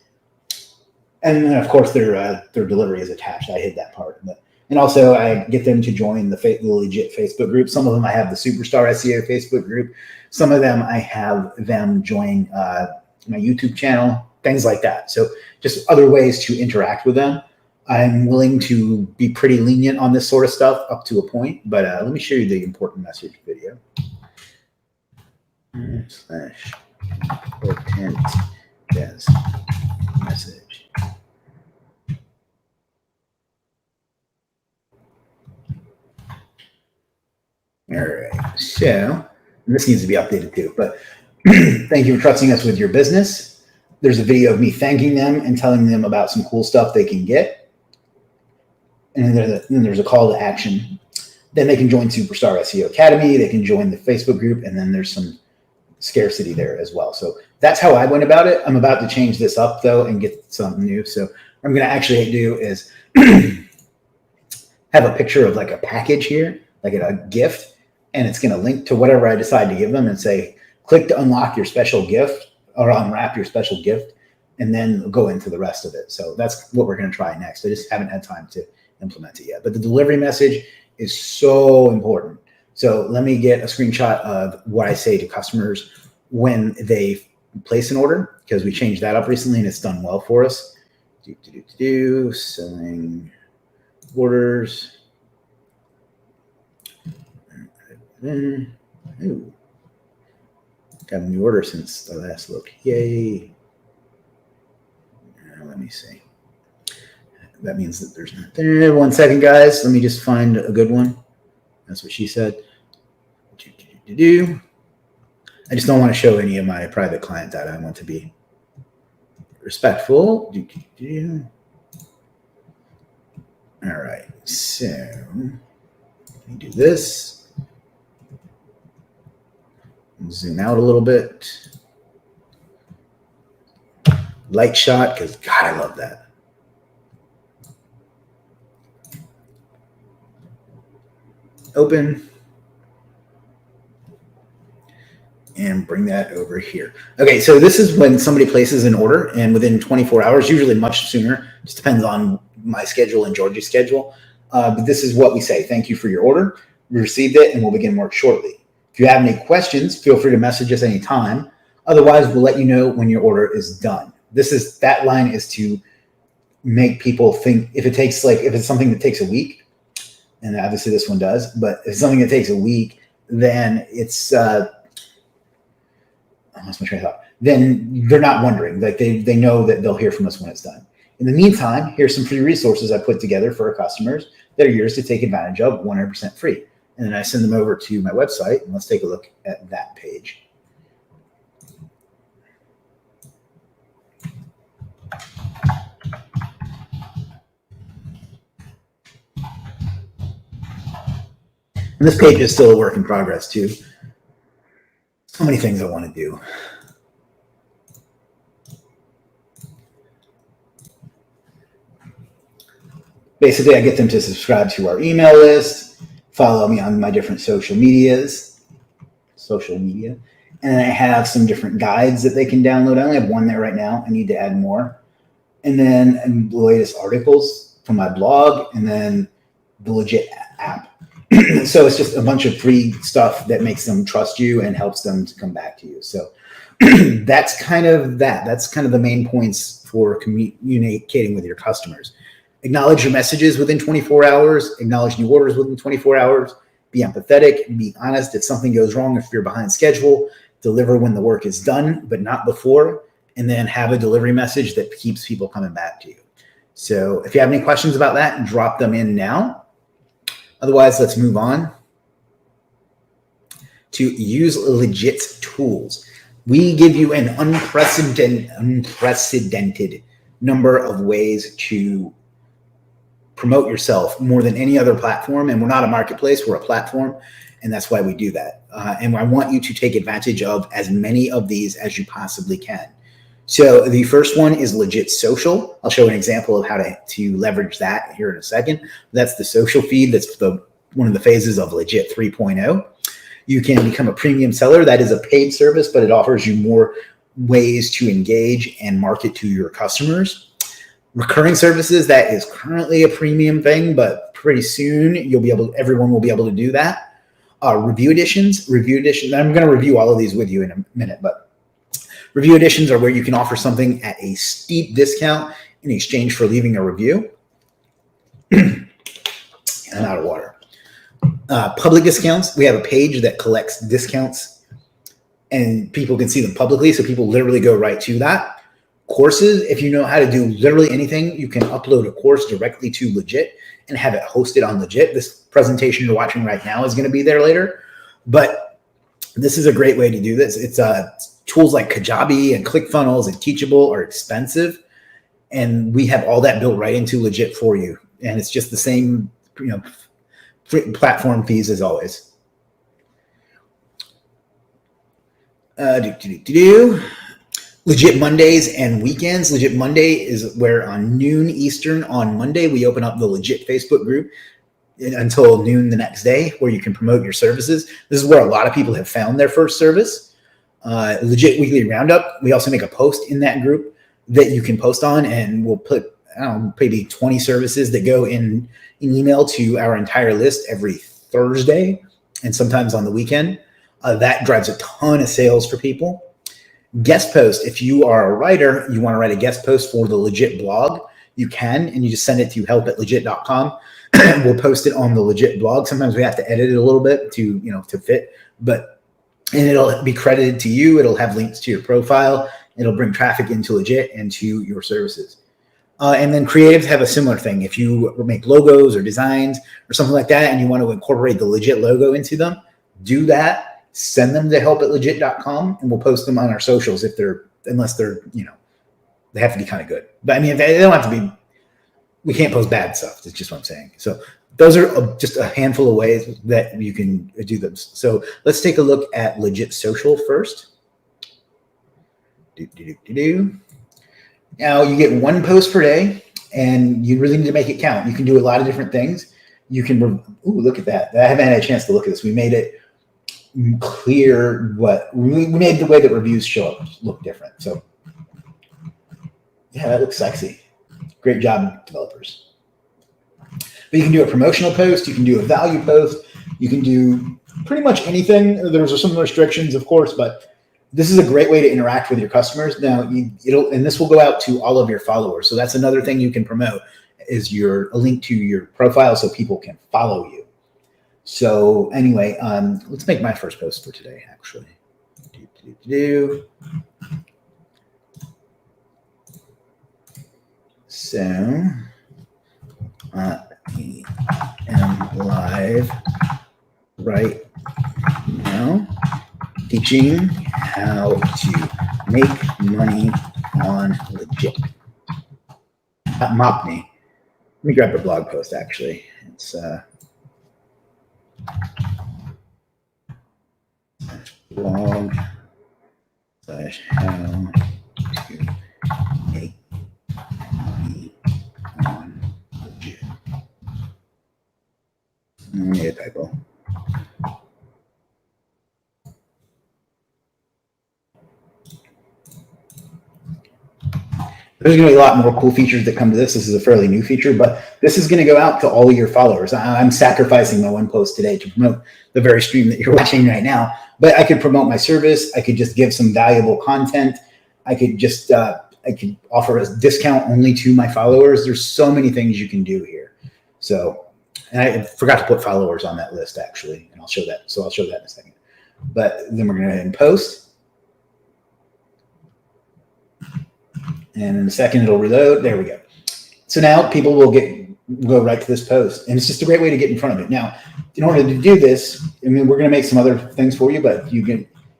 And then, of course, their delivery is attached. I hid that part. And also, I get them to join the Legiit Facebook group. Some of them I have the Superstar SEO Facebook group. Some of them I have them join my YouTube channel, things like that. So just other ways to interact with them. I'm willing to be pretty lenient on this sort of stuff up to a point. But let me show you the important message video. /important yes message. All right, so this needs to be updated too, but thank you for trusting us with your business. There's a video of me thanking them and telling them about some cool stuff they can get. And then there's a call to action. Then they can join Superstar SEO Academy. They can join the Facebook group, and then there's some scarcity there as well. So that's how I went about it. I'm about to change this up though and get something new. So What I'm going to actually do is have a picture of like a package here, like a gift, and it's going to link to whatever I decide to give them and say, click to unlock your special gift or unwrap your special gift, and then go into the rest of it. So that's what we're going to try next. I just haven't had time to implement it yet. But the delivery message is so important. So let me get a screenshot of what I say to customers when they place an order, because we changed that up recently and it's done well for us. Selling orders. Ooh. Got a new order since the last look. Yay. Let me see. That means that there's not there. 1 second, guys. Let me just find a good one. That's what she said. I just don't want to show any of my private client data. I want to be respectful. All right. So let me do this. Zoom out a little bit. Light shot, because God, I love that. Open. And bring that over here. Okay, so this is when somebody places an order, and within 24 hours, usually much sooner, just depends on my schedule and Georgie's schedule. But this is what we say. Thank you for your order. We received it, and we'll begin work shortly. If you have any questions, feel free to message us anytime. Otherwise, we'll let you know when your order is done. That line is to make people think if it's something that takes a week, and obviously this one does, but if it's something that takes a week, then it's I lost my train of thought. Then they're not wondering. Like they know that they'll hear from us when it's done. In the meantime, here's some free resources I put together for our customers that are yours to take advantage of 100% free. And then I send them over to my website, and let's take a look at that page. And this page is still a work in progress too. So many things I want to do. Basically, I get them to subscribe to our email list, follow me on my different social media, and then I have some different guides that they can download. I only have one there right now. I need to add more. And then the latest articles from my blog, and then the Legiit app. So it's just a bunch of free stuff that makes them trust you and helps them to come back to you. So that's kind of that. That's kind of the main points for communicating with your customers. Acknowledge your messages within 24 hours. Acknowledge new orders within 24 hours. Be empathetic. Be honest. If something goes wrong, if you're behind schedule, deliver when the work is done, but not before. And then have a delivery message that keeps people coming back to you. So if you have any questions about that, drop them in now. Otherwise, let's move on to use Legiit's tools. We give you an unprecedented number of ways to promote yourself more than any other platform. And we're not a marketplace, we're a platform. And that's why we do that. And I want you to take advantage of as many of these as you possibly can. So the first one is Legiit Social. I'll show an example of how to leverage that here in a second. That's the social feed. That's one of the phases of Legiit 3.0. You can become a premium seller. That is a paid service, but it offers you more ways to engage and market to your customers. Recurring services, that is currently a premium thing, but pretty soon everyone will be able to do that. Review editions. I'm going to review all of these with you in a minute, but review editions are where you can offer something at a steep discount in exchange for leaving a review. I'm out of water. Public discounts. We have a page that collects discounts and people can see them publicly. So people literally go right to that. Courses. If you know how to do literally anything, you can upload a course directly to Legiit and have it hosted on Legiit. This presentation you're watching right now is going to be there later, but this is a great way to do this. It's tools like Kajabi and ClickFunnels and Teachable are expensive, and we have all that built right into Legiit for you. And it's just the same, platform fees as always. Legit Mondays and weekends. Legit Monday is where on noon Eastern on Monday, we open up the Legit Facebook group until noon the next day where you can promote your services. This is where a lot of people have found their first service. Legit Weekly Roundup. We also make a post in that group that you can post on, and we'll put, I don't know, maybe 20 services that go in email to our entire list every Thursday and sometimes on the weekend. That drives a ton of sales for people. Guest post. If you are a writer, you want to write a guest post for the Legit blog, you can, and you just send it to help@legit.com. We'll post it on the Legit blog. Sometimes we have to edit it a little bit to fit, and it'll be credited to you. It'll have links to your profile. It'll bring traffic into Legit and to your services. And then creatives have a similar thing. If you make logos or designs or something like that, and you want to incorporate the Legit logo into them, do that. Send them to help@legit.com, and we'll post them on our socials unless they're, they have to be kind of good. But I mean, they don't have to be, we can't post bad stuff. That's just what I'm saying. So those are just a handful of ways that you can do them. So let's take a look at Legit Social first. Now you get one post per day, and you really need to make it count. You can do a lot of different things. You can, look at that. I haven't had a chance to look at this. We made it clear we made the way that reviews show up look different. So yeah, that looks sexy. Great job, developers. But you can do a promotional post, you can do a value post, you can do pretty much anything. There's some restrictions, of course, but this is a great way to interact with your customers. Now, and this will go out to all of your followers. So that's another thing you can promote is a link to your profile so people can follow you. So anyway, let's make my first post for today, actually. So I am live right now teaching how to make money on Legit. Mock me. Let me grab the blog post, actually. It's blog / how to make money on Legit. I made a typo. There's going to be a lot more cool features that come to this. This is a fairly new feature, but this is going to go out to all of your followers. I'm sacrificing my one post today to promote the very stream that you're watching right now, but I could promote my service. I could just give some valuable content. I could just, I could offer a discount only to my followers. There's so many things you can do here. So, and I forgot to put followers on that list actually, and I'll show that. So I'll show that in a second, but then we're going to go ahead and post. And in a second, it'll reload. There we go. So now people will go right to this post. And it's just a great way to get in front of it. Now, in order to do this, I mean, we're going to make some other things for you, but you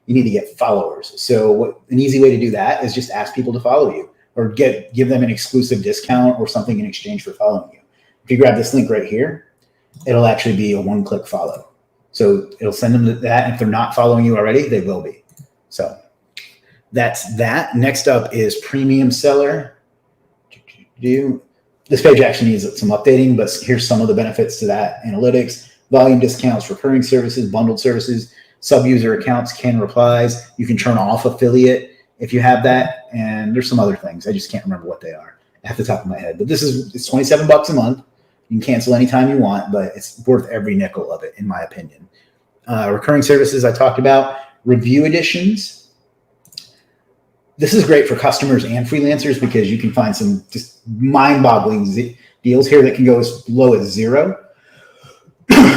need to get followers. So an easy way to do that is just ask people to follow you or give them an exclusive discount or something in exchange for following you. If you grab this link right here, it'll actually be a one-click follow. So it'll send them that. And if they're not following you already, they will be. So that's that. Next up is Premium Seller. This page actually needs some updating, but here's some of the benefits to that. Analytics, volume discounts, recurring services, bundled services, sub-user accounts, canned replies. You can turn off affiliate if you have that. And there's some other things. I just can't remember what they are at the top of my head. But it's $27 a month. You can cancel anytime you want, but it's worth every nickel of it, in my opinion. Recurring services I talked about. Review editions. This is great for customers and freelancers because you can find some just mind-boggling deals here that can go as low as $0.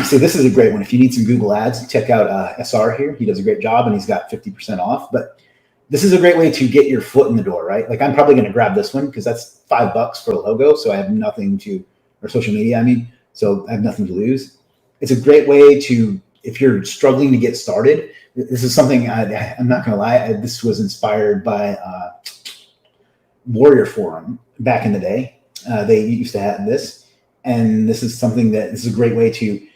So this is a great one. If you need some Google ads, check out SR here. He does a great job and he's got 50% off. But this is a great way to get your foot in the door, right? Like I'm probably going to grab this one because that's $5 for a logo. So I have nothing or social media, so I have nothing to lose. It's a great way to, if you're struggling to get started, this is something I'm not going to lie. This was inspired by Warrior Forum back in the day. They used to have this, and this is a great way to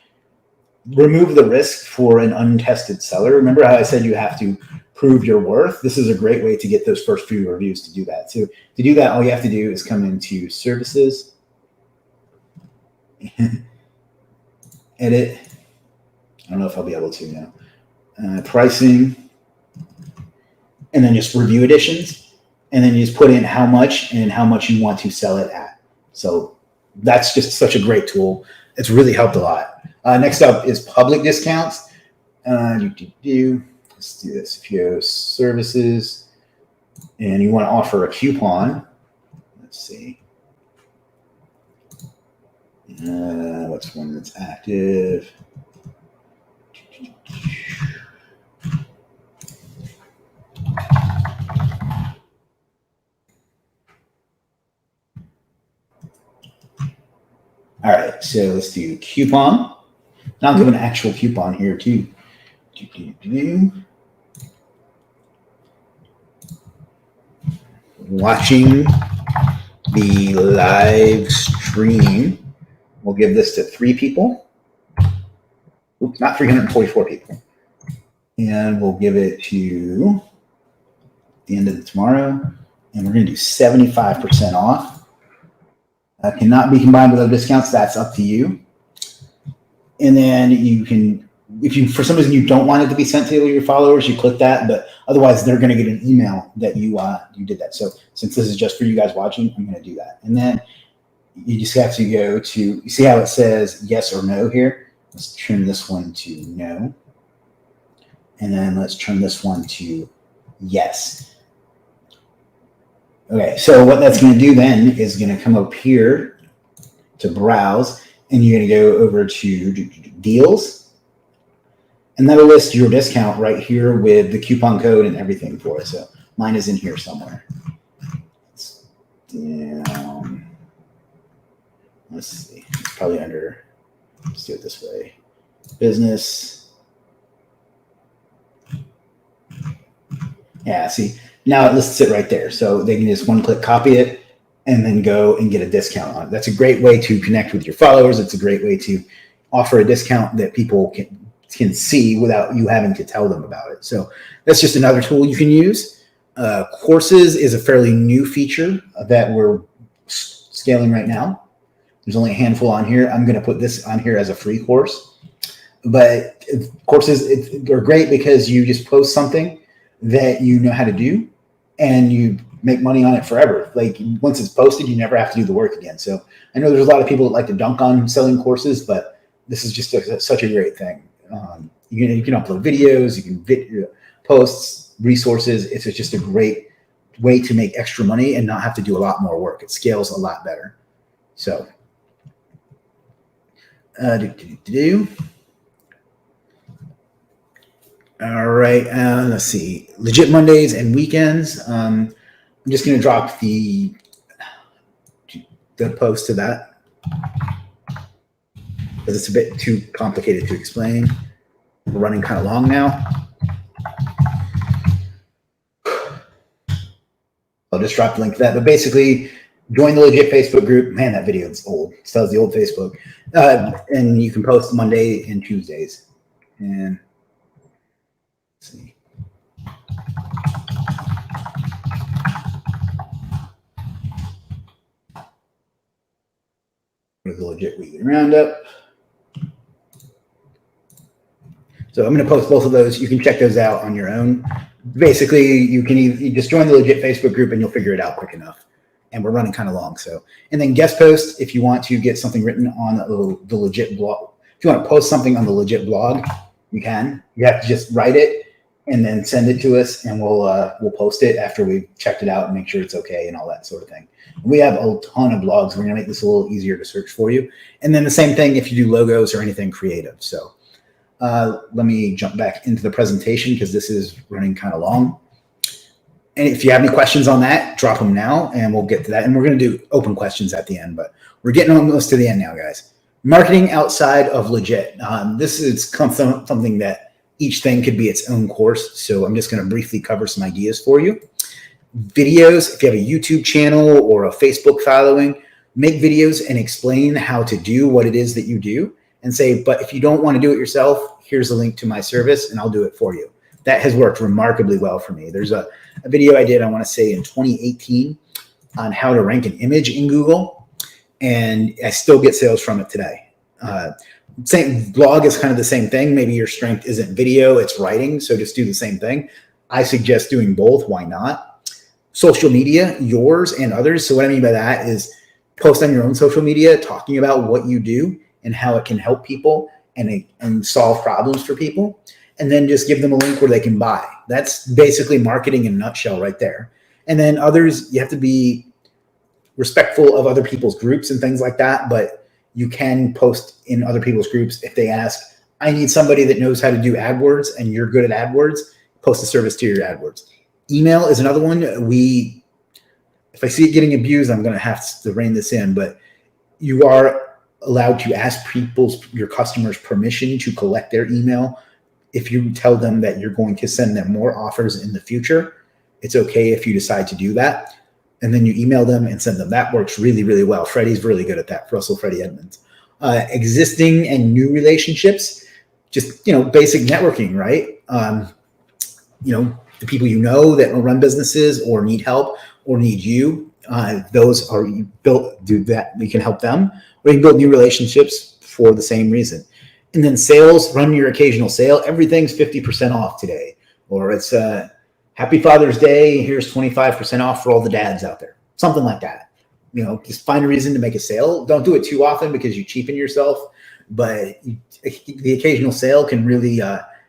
remove the risk for an untested seller. Remember how I said you have to prove your worth? This is a great way to get those first few reviews to do that. So to do that, all you have to do is come into services, edit. I don't know if I'll be able to now. Pricing, and then just review editions. And then you just put in how much and how much you want to sell it at. So that's just such a great tool. It's really helped a lot. Next up is public discounts. Let's do this. If you have services and you want to offer a coupon, let's see. What's one that's active? All right, so let's do coupon. Now I'll give an actual coupon here too. Watching the live stream. We'll give this to 3 people. Oops, not 344 people. And we'll give it to the end of tomorrow. And we're going to do 75% off. Cannot be combined with other discounts. That's up to you. And then you can, if you, for some reason you don't want it to be sent to your followers, you click that, but otherwise they're going to get an email that you did that. So since this is just for you guys watching, I'm going to do that. And then you just have to go to, you see how it says yes or no here? Let's turn this one to no. And then let's turn this one to yes. Okay, so what that's going to do then is going to come up here to browse, and you're going to go over to deals, and that'll list your discount right here with the coupon code and everything for it. So mine is in here somewhere. It's down. Let's see. It's probably under. Let's do it this way. Business. Yeah. See. Now it lists it right there. So they can just one-click copy it and then go and get a discount on it. That's a great way to connect with your followers. It's a great way to offer a discount that people can see without you having to tell them about it. So that's just another tool you can use. Courses is a fairly new feature that we're scaling right now. There's only a handful on here. I'm going to put this on here as a free course. But courses are great because you just post something that you know how to do and you make money on it forever. Like once it's posted, you never have to do the work again. So I know there's a lot of people that like to dunk on selling courses, but this is just such a great thing. You can upload videos, you can posts, resources. It's just a great way to make extra money and not have to do a lot more work. It scales a lot better. So all right, let's see. Legit Mondays and weekends. I'm just going to drop the post to that because it's a bit too complicated to explain. We're running kind of long now. I'll just drop the link to that. But basically, join the Legit Facebook group. Man, that video is old. It tells the old Facebook. And you can post Monday and Tuesdays. And let's see. Go to the Legit Weekly Roundup. So I'm going to post both of those. You can check those out on your own. Basically, you just join the Legit Facebook group and you'll figure it out quick enough. And we're running kind of long. So, and then guest post, if you want to get something written on the Legit blog. If you want to post something on the Legit blog, you can. You have to just write it and then send it to us, and we'll post it after we've checked it out and make sure it's okay and all that sort of thing. We have a ton of blogs. We're going to make this a little easier to search for you. And then the same thing if you do logos or anything creative. So let me jump back into the presentation because this is running kind of long. And if you have any questions on that, drop them now and we'll get to that. And we're going to do open questions at the end, but we're getting almost to the end now, guys. Marketing outside of Legit. This is something that each thing could be its own course. So I'm just going to briefly cover some ideas for you. Videos, if you have a YouTube channel or a Facebook following, make videos and explain how to do what it is that you do. and say, but if you don't want to do it yourself, here's a link to my service and I'll do it for you. That has worked remarkably well for me. There's a video I did, I want to say in 2018, on how to rank an image in Google, and I still get sales from it today. Same blog is kind of the same thing. Maybe your strength isn't video, it's writing, so just do the same thing. I suggest doing both. Why not? Social media, yours and others. So what I mean by that is post on your own social media talking about what you do and how it can help people and solve problems for people. And then just give them a link where they can buy. That's basically marketing in a nutshell right there. And then others, you have to be respectful of other people's groups and things like that, but you can post in other people's groups. If they ask, I need somebody that knows how to do AdWords and you're good at AdWords, post a service to your AdWords. Email is another one. If I see it getting abused, I'm going to have to rein this in, but you are allowed to ask your customers permission to collect their email. If you tell them that you're going to send them more offers in the future, it's okay if you decide to do that. And then you email them and send them. That works really, really well. Freddie's really good at that. Russell Freddie Edmonds. Existing and new relationships, just, basic networking, right? The people that will run businesses or need help or need you, those are built, do that. You can help them, or you can build new relationships for the same reason. And then sales, run your occasional sale. Everything's 50% off today, or it's Happy Father's Day. Here's 25% off for all the dads out there. Something like that. Just find a reason to make a sale. Don't do it too often because you cheapen yourself. But the occasional sale can really,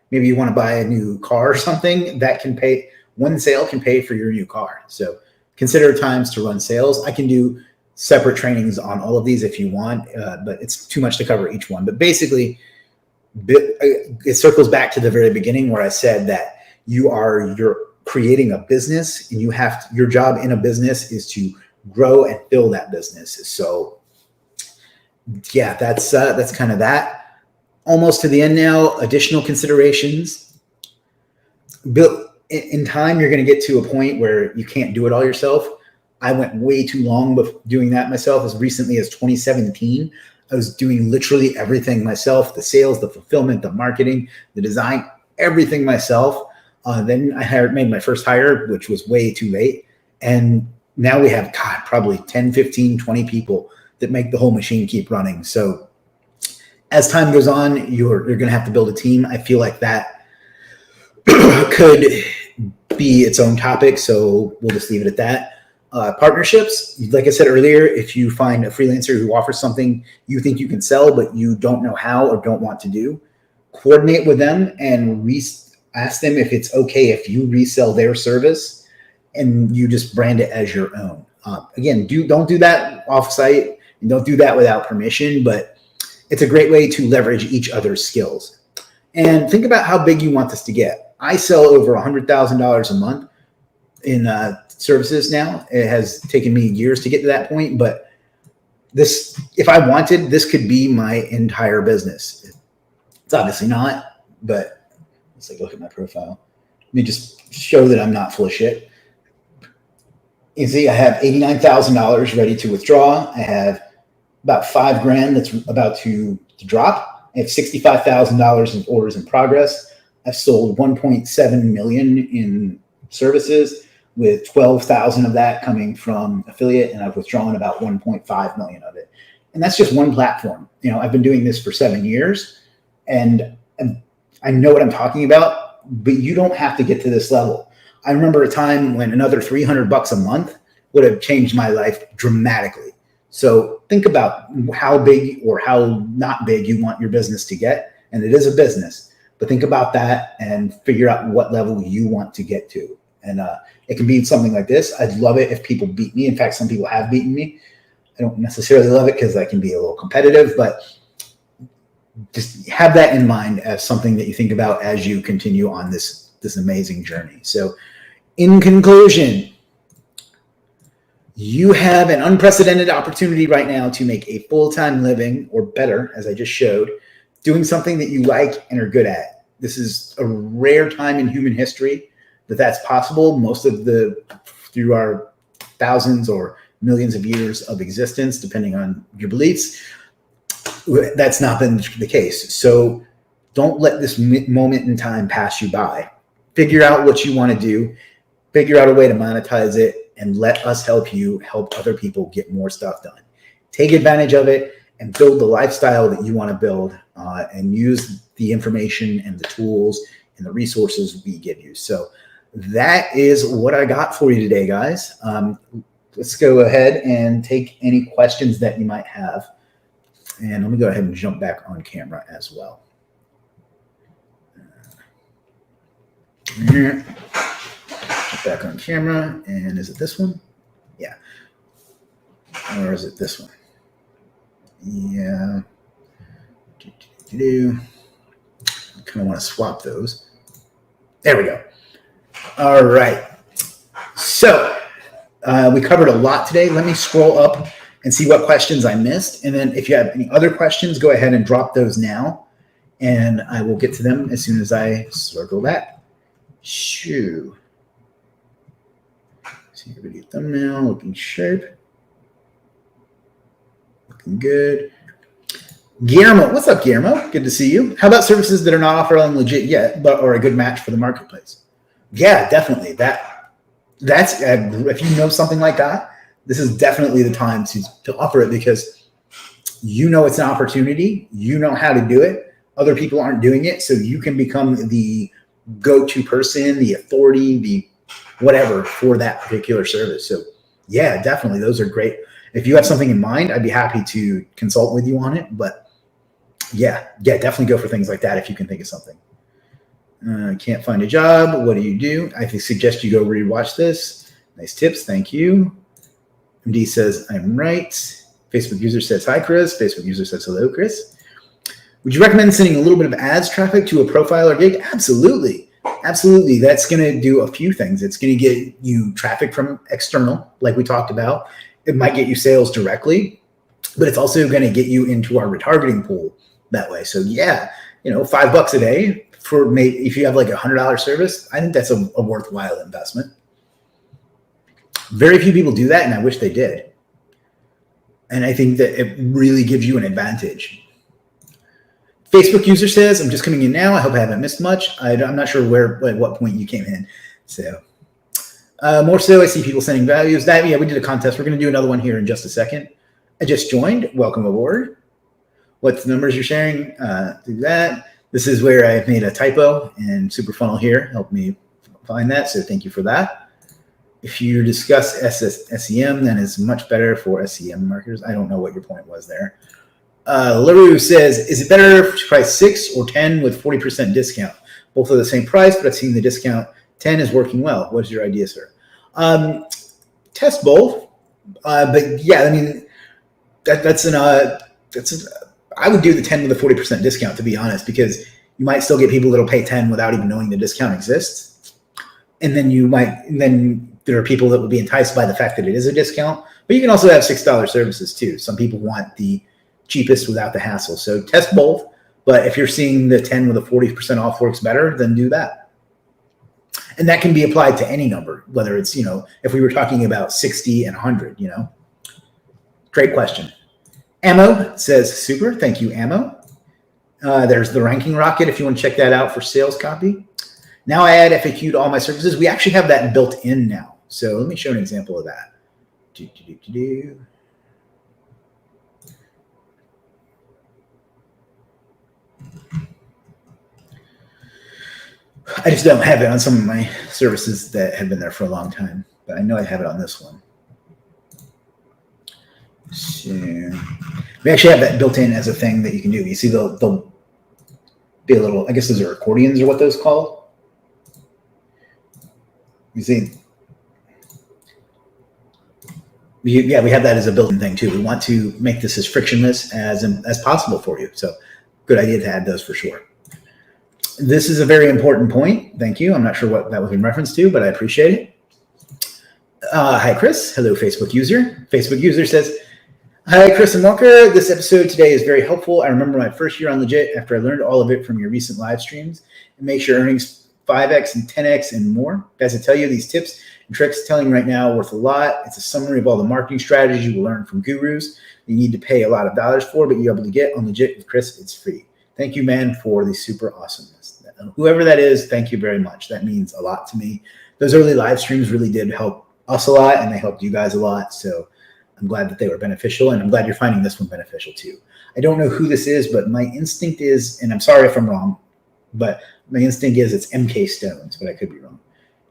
maybe you want to buy a new car or something, that can pay. One sale can pay for your new car. So consider times to run sales. I can do separate trainings on all of these if you want, but it's too much to cover each one. But basically, it circles back to the very beginning where I said that you're creating a business, and your job in a business is to grow and fill that business. So yeah, that's kind of that. Almost to the end now. Additional considerations. In time, you're going to get to a point where you can't do it all yourself. I went way too long doing that myself. As recently as 2017, I was doing literally everything myself: the sales, the fulfillment, the marketing, the design, everything myself. Then I made my first hire, which was way too late. And now we have, probably 10, 15, 20 people that make the whole machine keep running. So as time goes on, you're going to have to build a team. I feel like that could be its own topic. So we'll just leave it at that. Partnerships, like I said earlier, if you find a freelancer who offers something you think you can sell, but you don't know how or don't want to do, coordinate with them and ask them if it's okay if you resell their service and you just brand it as your own. Again, don't do that offsite, and don't do that without permission, but it's a great way to leverage each other's skills. And think about how big you want this to get. I sell over $100,000 a month in services now. It has taken me years to get to that point, but if I wanted, this could be my entire business. It's obviously not, but let's look at my profile. Let me just show that I'm not full of shit. You see, I have $89,000 ready to withdraw. I have about $5,000 that's about to drop. I have $65,000 in orders in progress. I've sold 1.7 million in services, with 12,000 of that coming from affiliate, and I've withdrawn about 1.5 million of it. And that's just one platform. I've been doing this for 7 years, and I know what I'm talking about, but you don't have to get to this level. I remember a time when another $300 a month would have changed my life dramatically. So think about how big or how not big you want your business to get. And it is a business, but think about that and figure out what level you want to get to. And it can be something like this. I'd love it if people beat me. In fact, some people have beaten me. I don't necessarily love it because I can be a little competitive, but just have that in mind as something that you think about as you continue on this amazing journey. So in conclusion, you have an unprecedented opportunity right now to make a full-time living, or better, as I just showed, doing something that you like and are good at. This is a rare time in human history that's possible. Through our thousands or millions of years of existence, depending on your beliefs, That's not been the case. So don't let this moment in time pass you by. Figure out what you want to do, figure out a way to monetize it, and let us help you help other people get more stuff done. Take advantage of it and build the lifestyle that you want to build, and use the information and the tools and the resources we give you. So that is what I got for you today, guys. Let's go ahead and take any questions that you might have. And let me go ahead and jump back on camera as well. Back on camera. And is it this one? Yeah. Or is it this one? Yeah. I kind of want to swap those. There we go. All right. So we covered a lot today. Let me scroll up and see what questions I missed. And then if you have any other questions, go ahead and drop those now. And I will get to them as soon as I circle back. Shoo. See your video thumbnail looking sharp. Looking good. Guillermo, what's up, Guillermo? Good to see you. How about services that are not offered on Legiit yet, but are a good match for the marketplace? Yeah, definitely. That's if you know something like that, this is definitely the time to offer it, because you know it's an opportunity. You know how to do it. Other people aren't doing it, so you can become the go-to person, the authority, the whatever for that particular service. So yeah, definitely, those are great. If you have something in mind, I'd be happy to consult with you on it. But yeah, definitely go for things like that if you can think of something. Can't find a job. What do you do? I suggest you go rewatch this. Nice tips. Thank you. MD says, I'm right. Facebook user says, hi, Chris. Facebook user says, hello, Chris. Would you recommend sending a little bit of ads traffic to a profile or gig? Absolutely. Absolutely. That's going to do a few things. It's going to get you traffic from external, like we talked about. It might get you sales directly, but it's also going to get you into our retargeting pool that way. So yeah, $5 a day for maybe if you have like $100 service, I think that's a worthwhile investment. Very few people do that, and I wish they did. And I think that it really gives you an advantage. Facebook user says, I'm just coming in now. I hope I haven't missed much. I'm not sure at what point you came in. So more so, I see people sending values. Yeah, we did a contest. We're going to do another one here in just a second. I just joined. Welcome aboard. What's the numbers you're sharing? Do that. This is where I've made a typo, and SuperFunnel here helped me find that. So thank you for that. If you discuss SEM, then it's much better for SEM marketers. I don't know what your point was there. LaRue says, is it better to price 6 or 10 with 40% discount? Both are the same price, but I've seen the discount 10 is working well. What's your idea, sir? Test both. But yeah, I mean, I would do the 10 with a 40% discount, to be honest, because you might still get people that'll pay 10 without even knowing the discount exists. And then there are people that will be enticed by the fact that it is a discount, but you can also have $6 services too. Some people want the cheapest without the hassle. So test both, but if you're seeing the 10 with a 40% off works better, then do that. And that can be applied to any number, whether it's, if we were talking about 60 and 100, Great question. Ammo says, super. Thank you, Ammo. There's the ranking rocket if you want to check that out for sales copy. Now I add FAQ to all my services. We actually have that built in now. So let me show an example of that. I just don't have it on some of my services that have been there for a long time, but I know I have it on this one. So we actually have that built in as a thing that you can do. You see, they'll be a little, I guess those are accordions or what those called. You see, we have that as a built-in thing too. We want to make this as frictionless as possible for you. So good idea to add those for sure. This is a very important point. Thank you. I'm not sure what that was in reference to, but I appreciate it. Hi, Chris. Hello, Facebook user. Facebook user says, hi, Chris and Walker. This episode today is very helpful. I remember my first year on Legiit after I learned all of it from your recent live streams. It makes your earnings 5x and 10x and more. Guys, I tell you, these tips and tricks telling you right now are worth a lot. It's a summary of all the marketing strategies you will learn from gurus you need to pay a lot of dollars for, but you're able to get on Legit with Chris. It's free. Thank you, man, for the super awesomeness. Whoever that is, thank you very much. That means a lot to me. Those early live streams really did help us a lot, and they helped you guys a lot. So I'm glad that they were beneficial, and I'm glad you're finding this one beneficial too. I don't know who this is, but my instinct is, and I'm sorry if I'm wrong, but my instinct is it's MK Stones, but I could be wrong.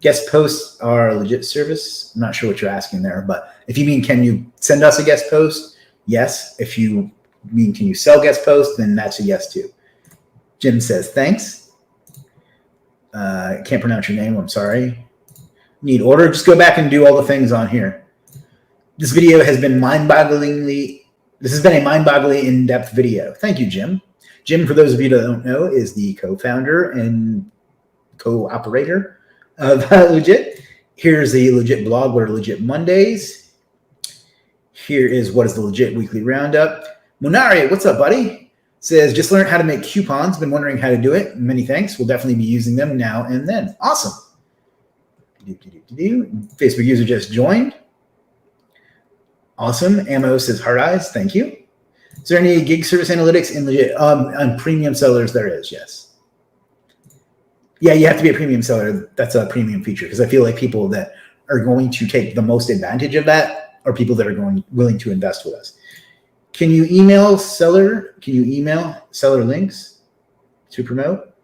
Guest posts are a legit service. I'm not sure what you're asking there, but if you mean, can you send us a guest post? Yes. If you mean, can you sell guest posts? Then that's a yes too. Jim says, thanks. Can't pronounce your name. I'm sorry. Need order. Just go back and do all the things on here. This video has been this has been a mind-bogglingly in-depth video. Thank you, Jim. Jim, for those of you that don't know, is the co-founder and co-operator of Legit. Here's the Legit blog. What are Legit Mondays? Here is what is the Legit weekly roundup. Monari, what's up, buddy? Says, just learned how to make coupons. Been wondering how to do it. Many thanks. We'll definitely be using them now and then. Awesome. Facebook user just joined. Awesome. Ammo says hard eyes. Thank you. Is there any gig service analytics in Legit? On premium sellers, there is, yes. Yeah, you have to be a premium seller. That's a premium feature because I feel like people that are going to take the most advantage of that are people that are willing to invest with us. Can you email seller? Can you email seller links to promote?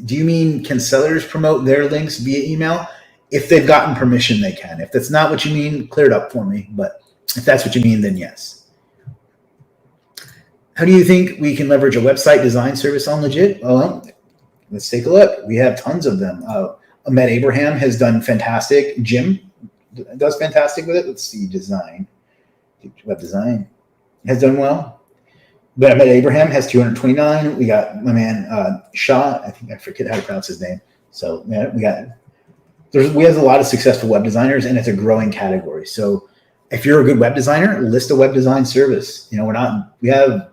Do you mean can sellers promote their links via email? If they've gotten permission, they can. If that's not what you mean, clear it up for me. But if that's what you mean, then yes. How do you think we can leverage a website design service on Legit? Well, let's take a look. We have tons of them. Ahmed Abraham has done fantastic. Jim does fantastic with it. Let's see, design. Web design has done well. But Ahmed Abraham has 229. We got my man Shah. I forget how to pronounce his name. So yeah, we have a lot of successful web designers, and it's a growing category. So if you're a good web designer, list a web design service. You know, we have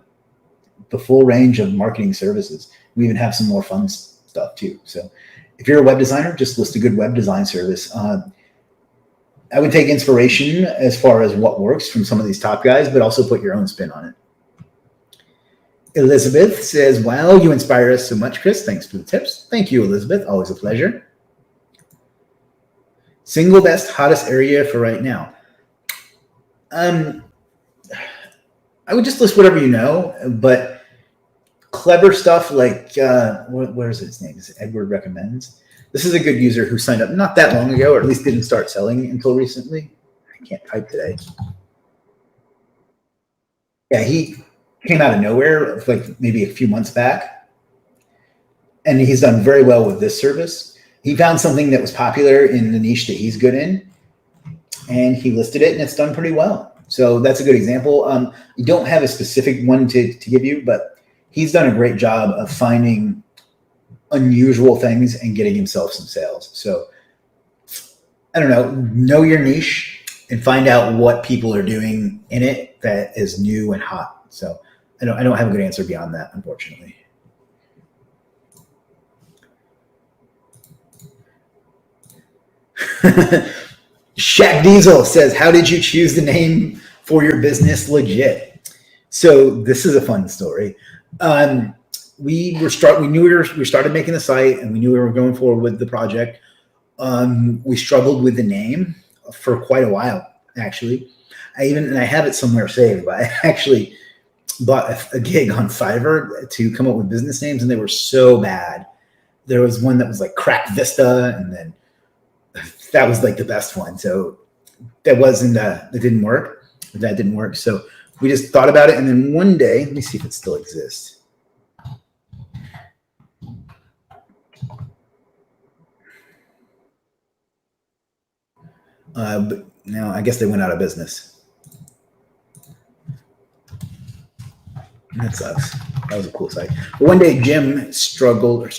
the full range of marketing services. We even have some more fun stuff too. So if you're a web designer, just list a good web design service. I would take inspiration as far as what works from some of these top guys, but also put your own spin on it. Elizabeth says, wow, you inspire us so much, Chris. Thanks for the tips. Thank you, Elizabeth. Always a pleasure. Single best, hottest area for right now. I would just list whatever you know, but clever stuff like, where is his name? Is it Edward Recommends? This is a good user who signed up not that long ago, or at least didn't start selling until recently. I can't type today. Yeah, he came out of nowhere like maybe a few months back, and he's done very well with this service. He found something that was popular in the niche that he's good in, and he listed it, and it's done pretty well. So that's a good example. You don't have a specific one to give you, but he's done a great job of finding unusual things and getting himself some sales. So I don't know your niche and find out what people are doing in it that is new and hot. So I don't have a good answer beyond that, unfortunately. Shaq Diesel says, how did you choose the name for your business Legit? So this is a fun story. We started making the site, and we knew we were going forward with the project. We struggled with the name for quite a while, actually. I have it somewhere saved, but I actually bought a gig on Fiverr to come up with business names, and they were so bad. There was one that was like Crack Vista, and then that was like the best one. So that didn't work. That didn't work. So we just thought about it, and then one day, let me see if it still exists. But now I guess they went out of business. That sucks. That was a cool site. But one day Jim stumbled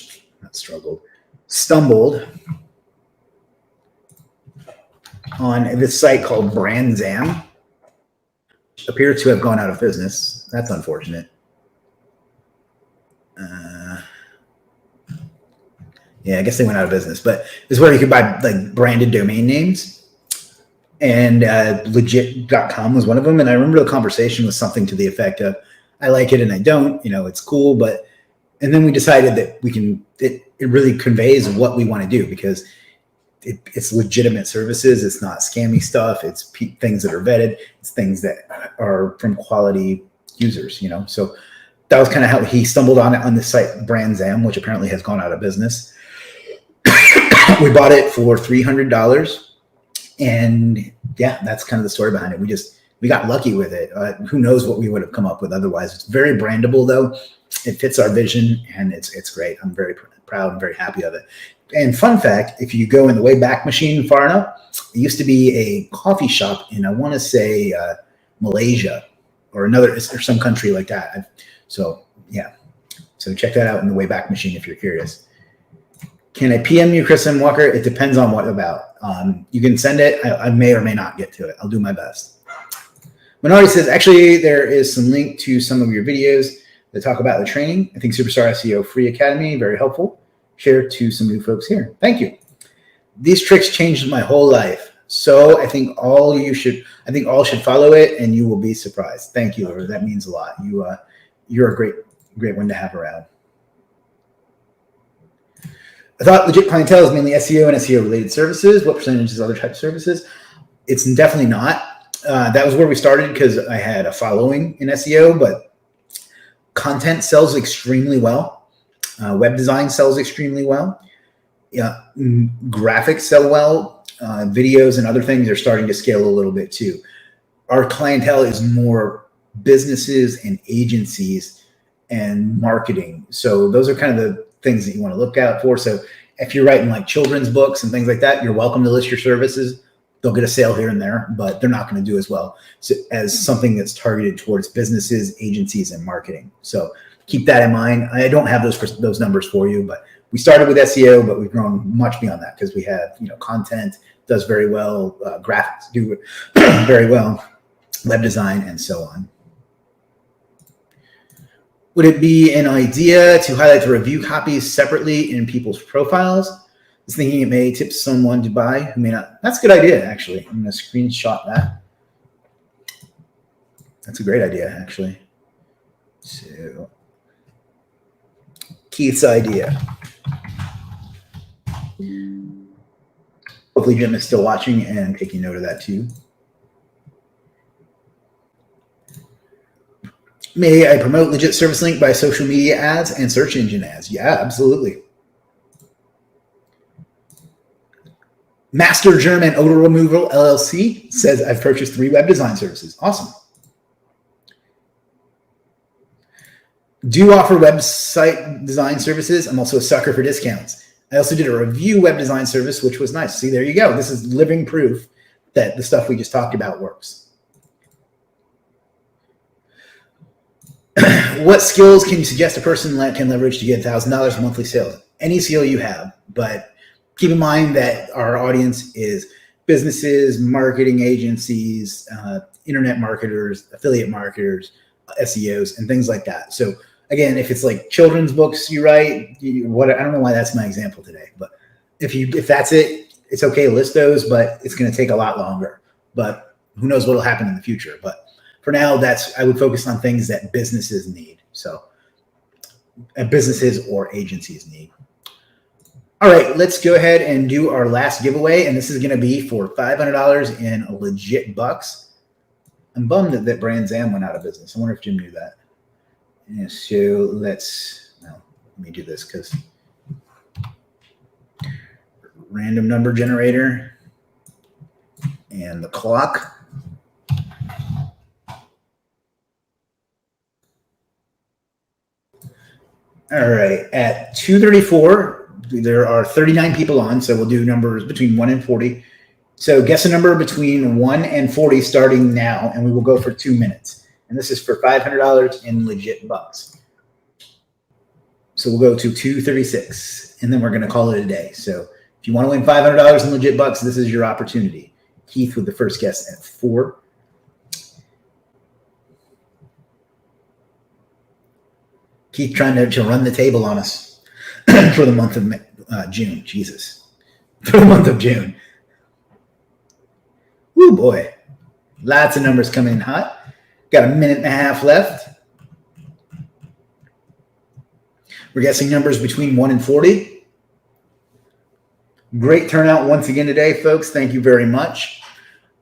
on this site called BrandZam. Appears to have gone out of business. That's unfortunate. Yeah, I guess they went out of business, but it's where you could buy like branded domain names, and Legiit.com was one of them. And I remember the conversation was something to the effect of, I like it and I don't, it's cool, but, and then we decided that it really conveys what we want to do, because it's legitimate services. It's not scammy stuff. It's things that are vetted. It's things that are from quality users, So that was kind of how he stumbled on it on this site, BrandZam, which apparently has gone out of business. We bought it for $300, and yeah, that's kind of the story behind it. We got lucky with it. Who knows what we would have come up with otherwise. It's very brandable though. It fits our vision, and it's great. I'm very proud and very happy of it. And fun fact, if you go in the Wayback Machine far enough, it used to be a coffee shop in, I want to say, Malaysia or some country like that. So yeah, so check that out in the Wayback Machine if you're curious. Can I PM you, Chris M. Walker? It depends on what about. You can send it. I may or may not get to it. I'll do my best. Minority says, actually, there is some link to some of your videos that talk about the training. I think Superstar SEO Free Academy, very helpful. Share to some new folks here. Thank you. These tricks changed my whole life. So I think all should follow it, and you will be surprised. Thank you, Laura. That means a lot. You're a great one to have around. I thought Legit clientele is mainly SEO and SEO related services. What percentage is other types of services? It's definitely not. That was where we started because I had a following in SEO, but content sells extremely well. Web design sells extremely well. Yeah, graphics sell well. Videos and other things are starting to scale a little bit too. Our clientele is more businesses and agencies and marketing. So those are kind of the things that you want to look out for. So if you're writing like children's books and things like that, you're welcome to list your services. They'll get a sale here and there, but they're not going to do as well as something that's targeted towards businesses, agencies, and marketing. So keep that in mind. I don't have those numbers for you, but we started with SEO, but we've grown much beyond that because we have, content does very well, graphics do very well, web design, and so on. Would it be an idea to highlight the review copies separately in people's profiles? I was thinking it may tip someone to buy who may not. That's a good idea, actually. I'm going to screenshot that. That's a great idea, actually. So, Keith's idea. Hopefully Jim is still watching and taking note of that too. May I promote Legit Service Link by social media ads and search engine ads? Yeah, absolutely. Master German Odor Removal LLC says, I've purchased 3 web design services. Awesome. Do offer website design services. I'm also a sucker for discounts. I also did a review web design service, which was nice. See, there you go. This is living proof that the stuff we just talked about works. What skills can you suggest a person can leverage to get $1,000 monthly sales? Any skill you have, but keep in mind that our audience is businesses, marketing agencies, internet marketers, affiliate marketers, SEOs, and things like that. So again, if it's like children's books you write, I don't know why that's my example today, but if that's it, it's okay to list those, but it's going to take a lot longer. But who knows what will happen in the future? But for now, I would focus on things that businesses need. So businesses or agencies need. All right, let's go ahead and do our last giveaway. And this is going to be for $500 in legit bucks. I'm bummed that BrandZam went out of business. I wonder if Jim knew that. Yeah, so let me do this because random number generator and the clock. All right, at 2:34, there are 39 people on, so we'll do numbers between 1 and 40. So guess a number between 1 and 40 starting now, and we will go for 2 minutes. And this is for $500 in legit bucks. So we'll go to 2:36, and then we're going to call it a day. So if you want to win $500 in legit bucks, this is your opportunity. Keith with the first guess at 4. Keith trying to run the table on us for the month of May, June. Jesus. For the month of June. Woo boy. Lots of numbers coming in hot. Got a minute and a half left. We're guessing numbers between 1 and 40. Great turnout once again today, folks. Thank you very much.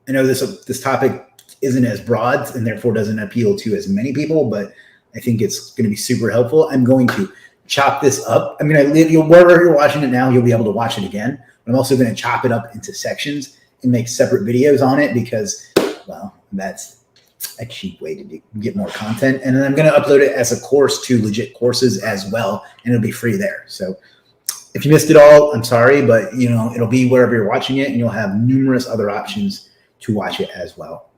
I know this topic isn't as broad and therefore doesn't appeal to as many people, but I think it's going to be super helpful. I'm going to chop this up. I'm going to wherever you're watching it now, you'll be able to watch it again. But I'm also going to chop it up into sections and make separate videos on it because, well, that's a cheap way to get more content. And then I'm going to upload it as a course to Legiit Courses as well, and it'll be free there. So if you missed it all, I'm sorry, but it'll be wherever you're watching it, and you'll have numerous other options to watch it as well.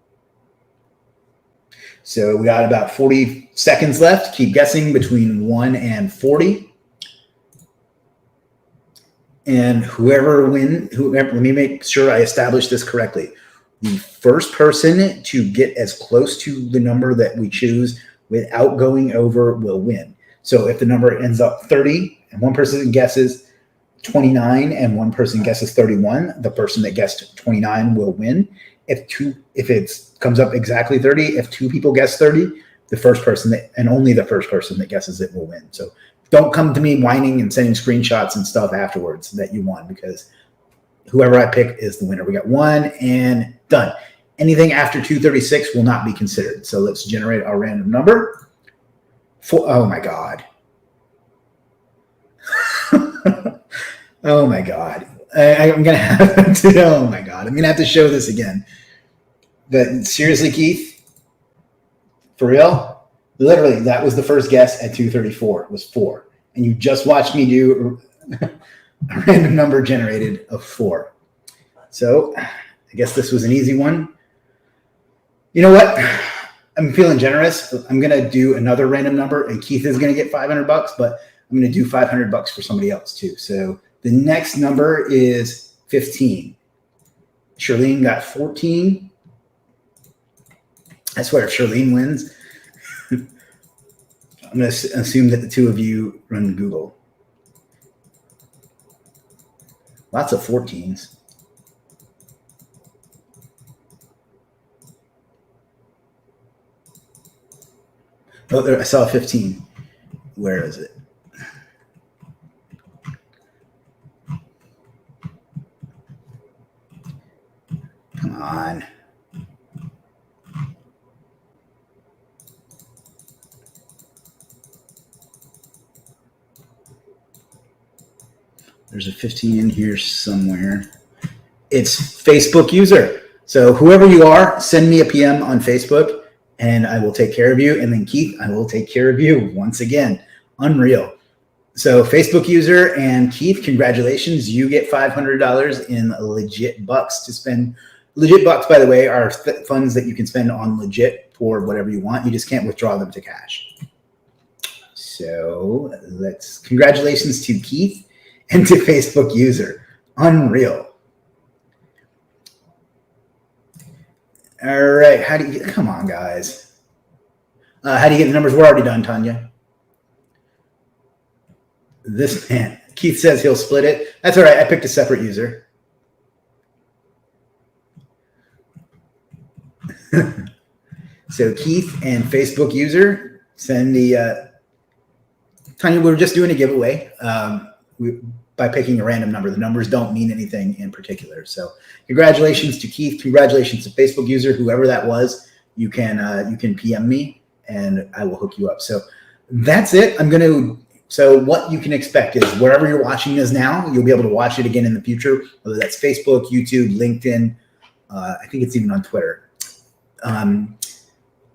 So we got about 40 seconds left. Keep guessing between 1 and 40. And whoever, let me make sure I establish this correctly. The first person to get as close to the number that we choose without going over will win. So if the number ends up 30 and one person guesses 29 and one person guesses 31, the person that guessed 29 will win. If it comes up exactly 30, if two people guess 30, the first person and only the first person that guesses it will win. So don't come to me whining and sending screenshots and stuff afterwards that you won, because whoever I pick is the winner. We got one and done. Anything after 236 will not be considered. So let's generate our random number. Oh my God. Oh my God. I'm going to have to, oh my God. I'm going to have to show this again. But seriously, Keith, for real? Literally, that was the first guess at 234. It was 4. And you just watched me do a random number generated of 4. So I guess this was an easy one. You know what? I'm feeling generous. I'm going to do another random number, and Keith is going to get $500, but I'm going to do $500 for somebody else too. So the next number is 15. Charlene got 14. I swear, if Charlene wins, I'm going to assume that the two of you run Google. Lots of 14s. Oh, there, I saw a 15. Where is it? Come on. There's a 15 in here somewhere. It's Facebook user. So whoever you are, send me a PM on Facebook and I will take care of you. And then Keith, I will take care of you once again. Unreal. So Facebook user and Keith, congratulations. You get $500 in Legiit bucks to spend. Legiit bucks, by the way, are funds that you can spend on Legiit for whatever you want. You just can't withdraw them to cash. So congratulations to Keith and to Facebook user. Unreal. All right. Come on, guys. How do you get the numbers? We're already done, Tanya. This man, Keith says he'll split it. That's all right. I picked a separate user. So Keith and Facebook user send the, Tanya, we were just doing a giveaway by picking a random number. The numbers don't mean anything in particular. So congratulations to Keith. Congratulations to Facebook user, whoever that was. You can PM me and I will hook you up. So that's it. So what you can expect is wherever you're watching this now, you'll be able to watch it again in the future, whether that's Facebook, YouTube, LinkedIn. I think it's even on Twitter.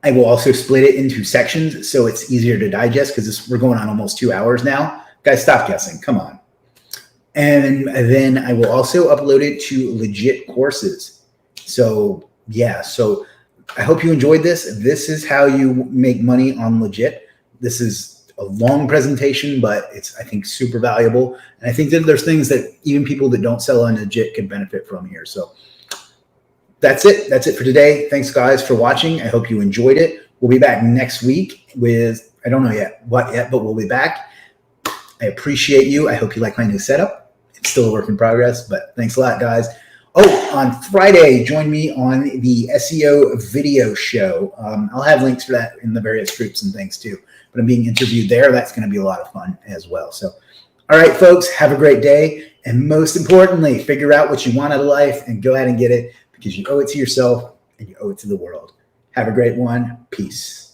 I will also split it into sections so it's easier to digest because we're going on almost 2 hours now. Guys, stop guessing. Come on. And then I will also upload it to Legiit Courses. So yeah, so I hope you enjoyed this. This is how you make money on Legiit. This is a long presentation, but it's, I think, super valuable. And I think that there's things that even people that don't sell on Legiit could benefit from here. So that's it. That's it for today. Thanks, guys, for watching. I hope you enjoyed it. We'll be back next week with, I don't know yet what yet, but we'll be back. I appreciate you. I hope you like my new setup. Still a work in progress, but thanks a lot, guys. Oh, on Friday, join me on the SEO video show. I'll have links for that in the various groups and things too. But I'm being interviewed there. That's going to be a lot of fun as well. So, all right, folks, have a great day. And most importantly, figure out what you want out of life and go ahead and get it because you owe it to yourself and you owe it to the world. Have a great one. Peace.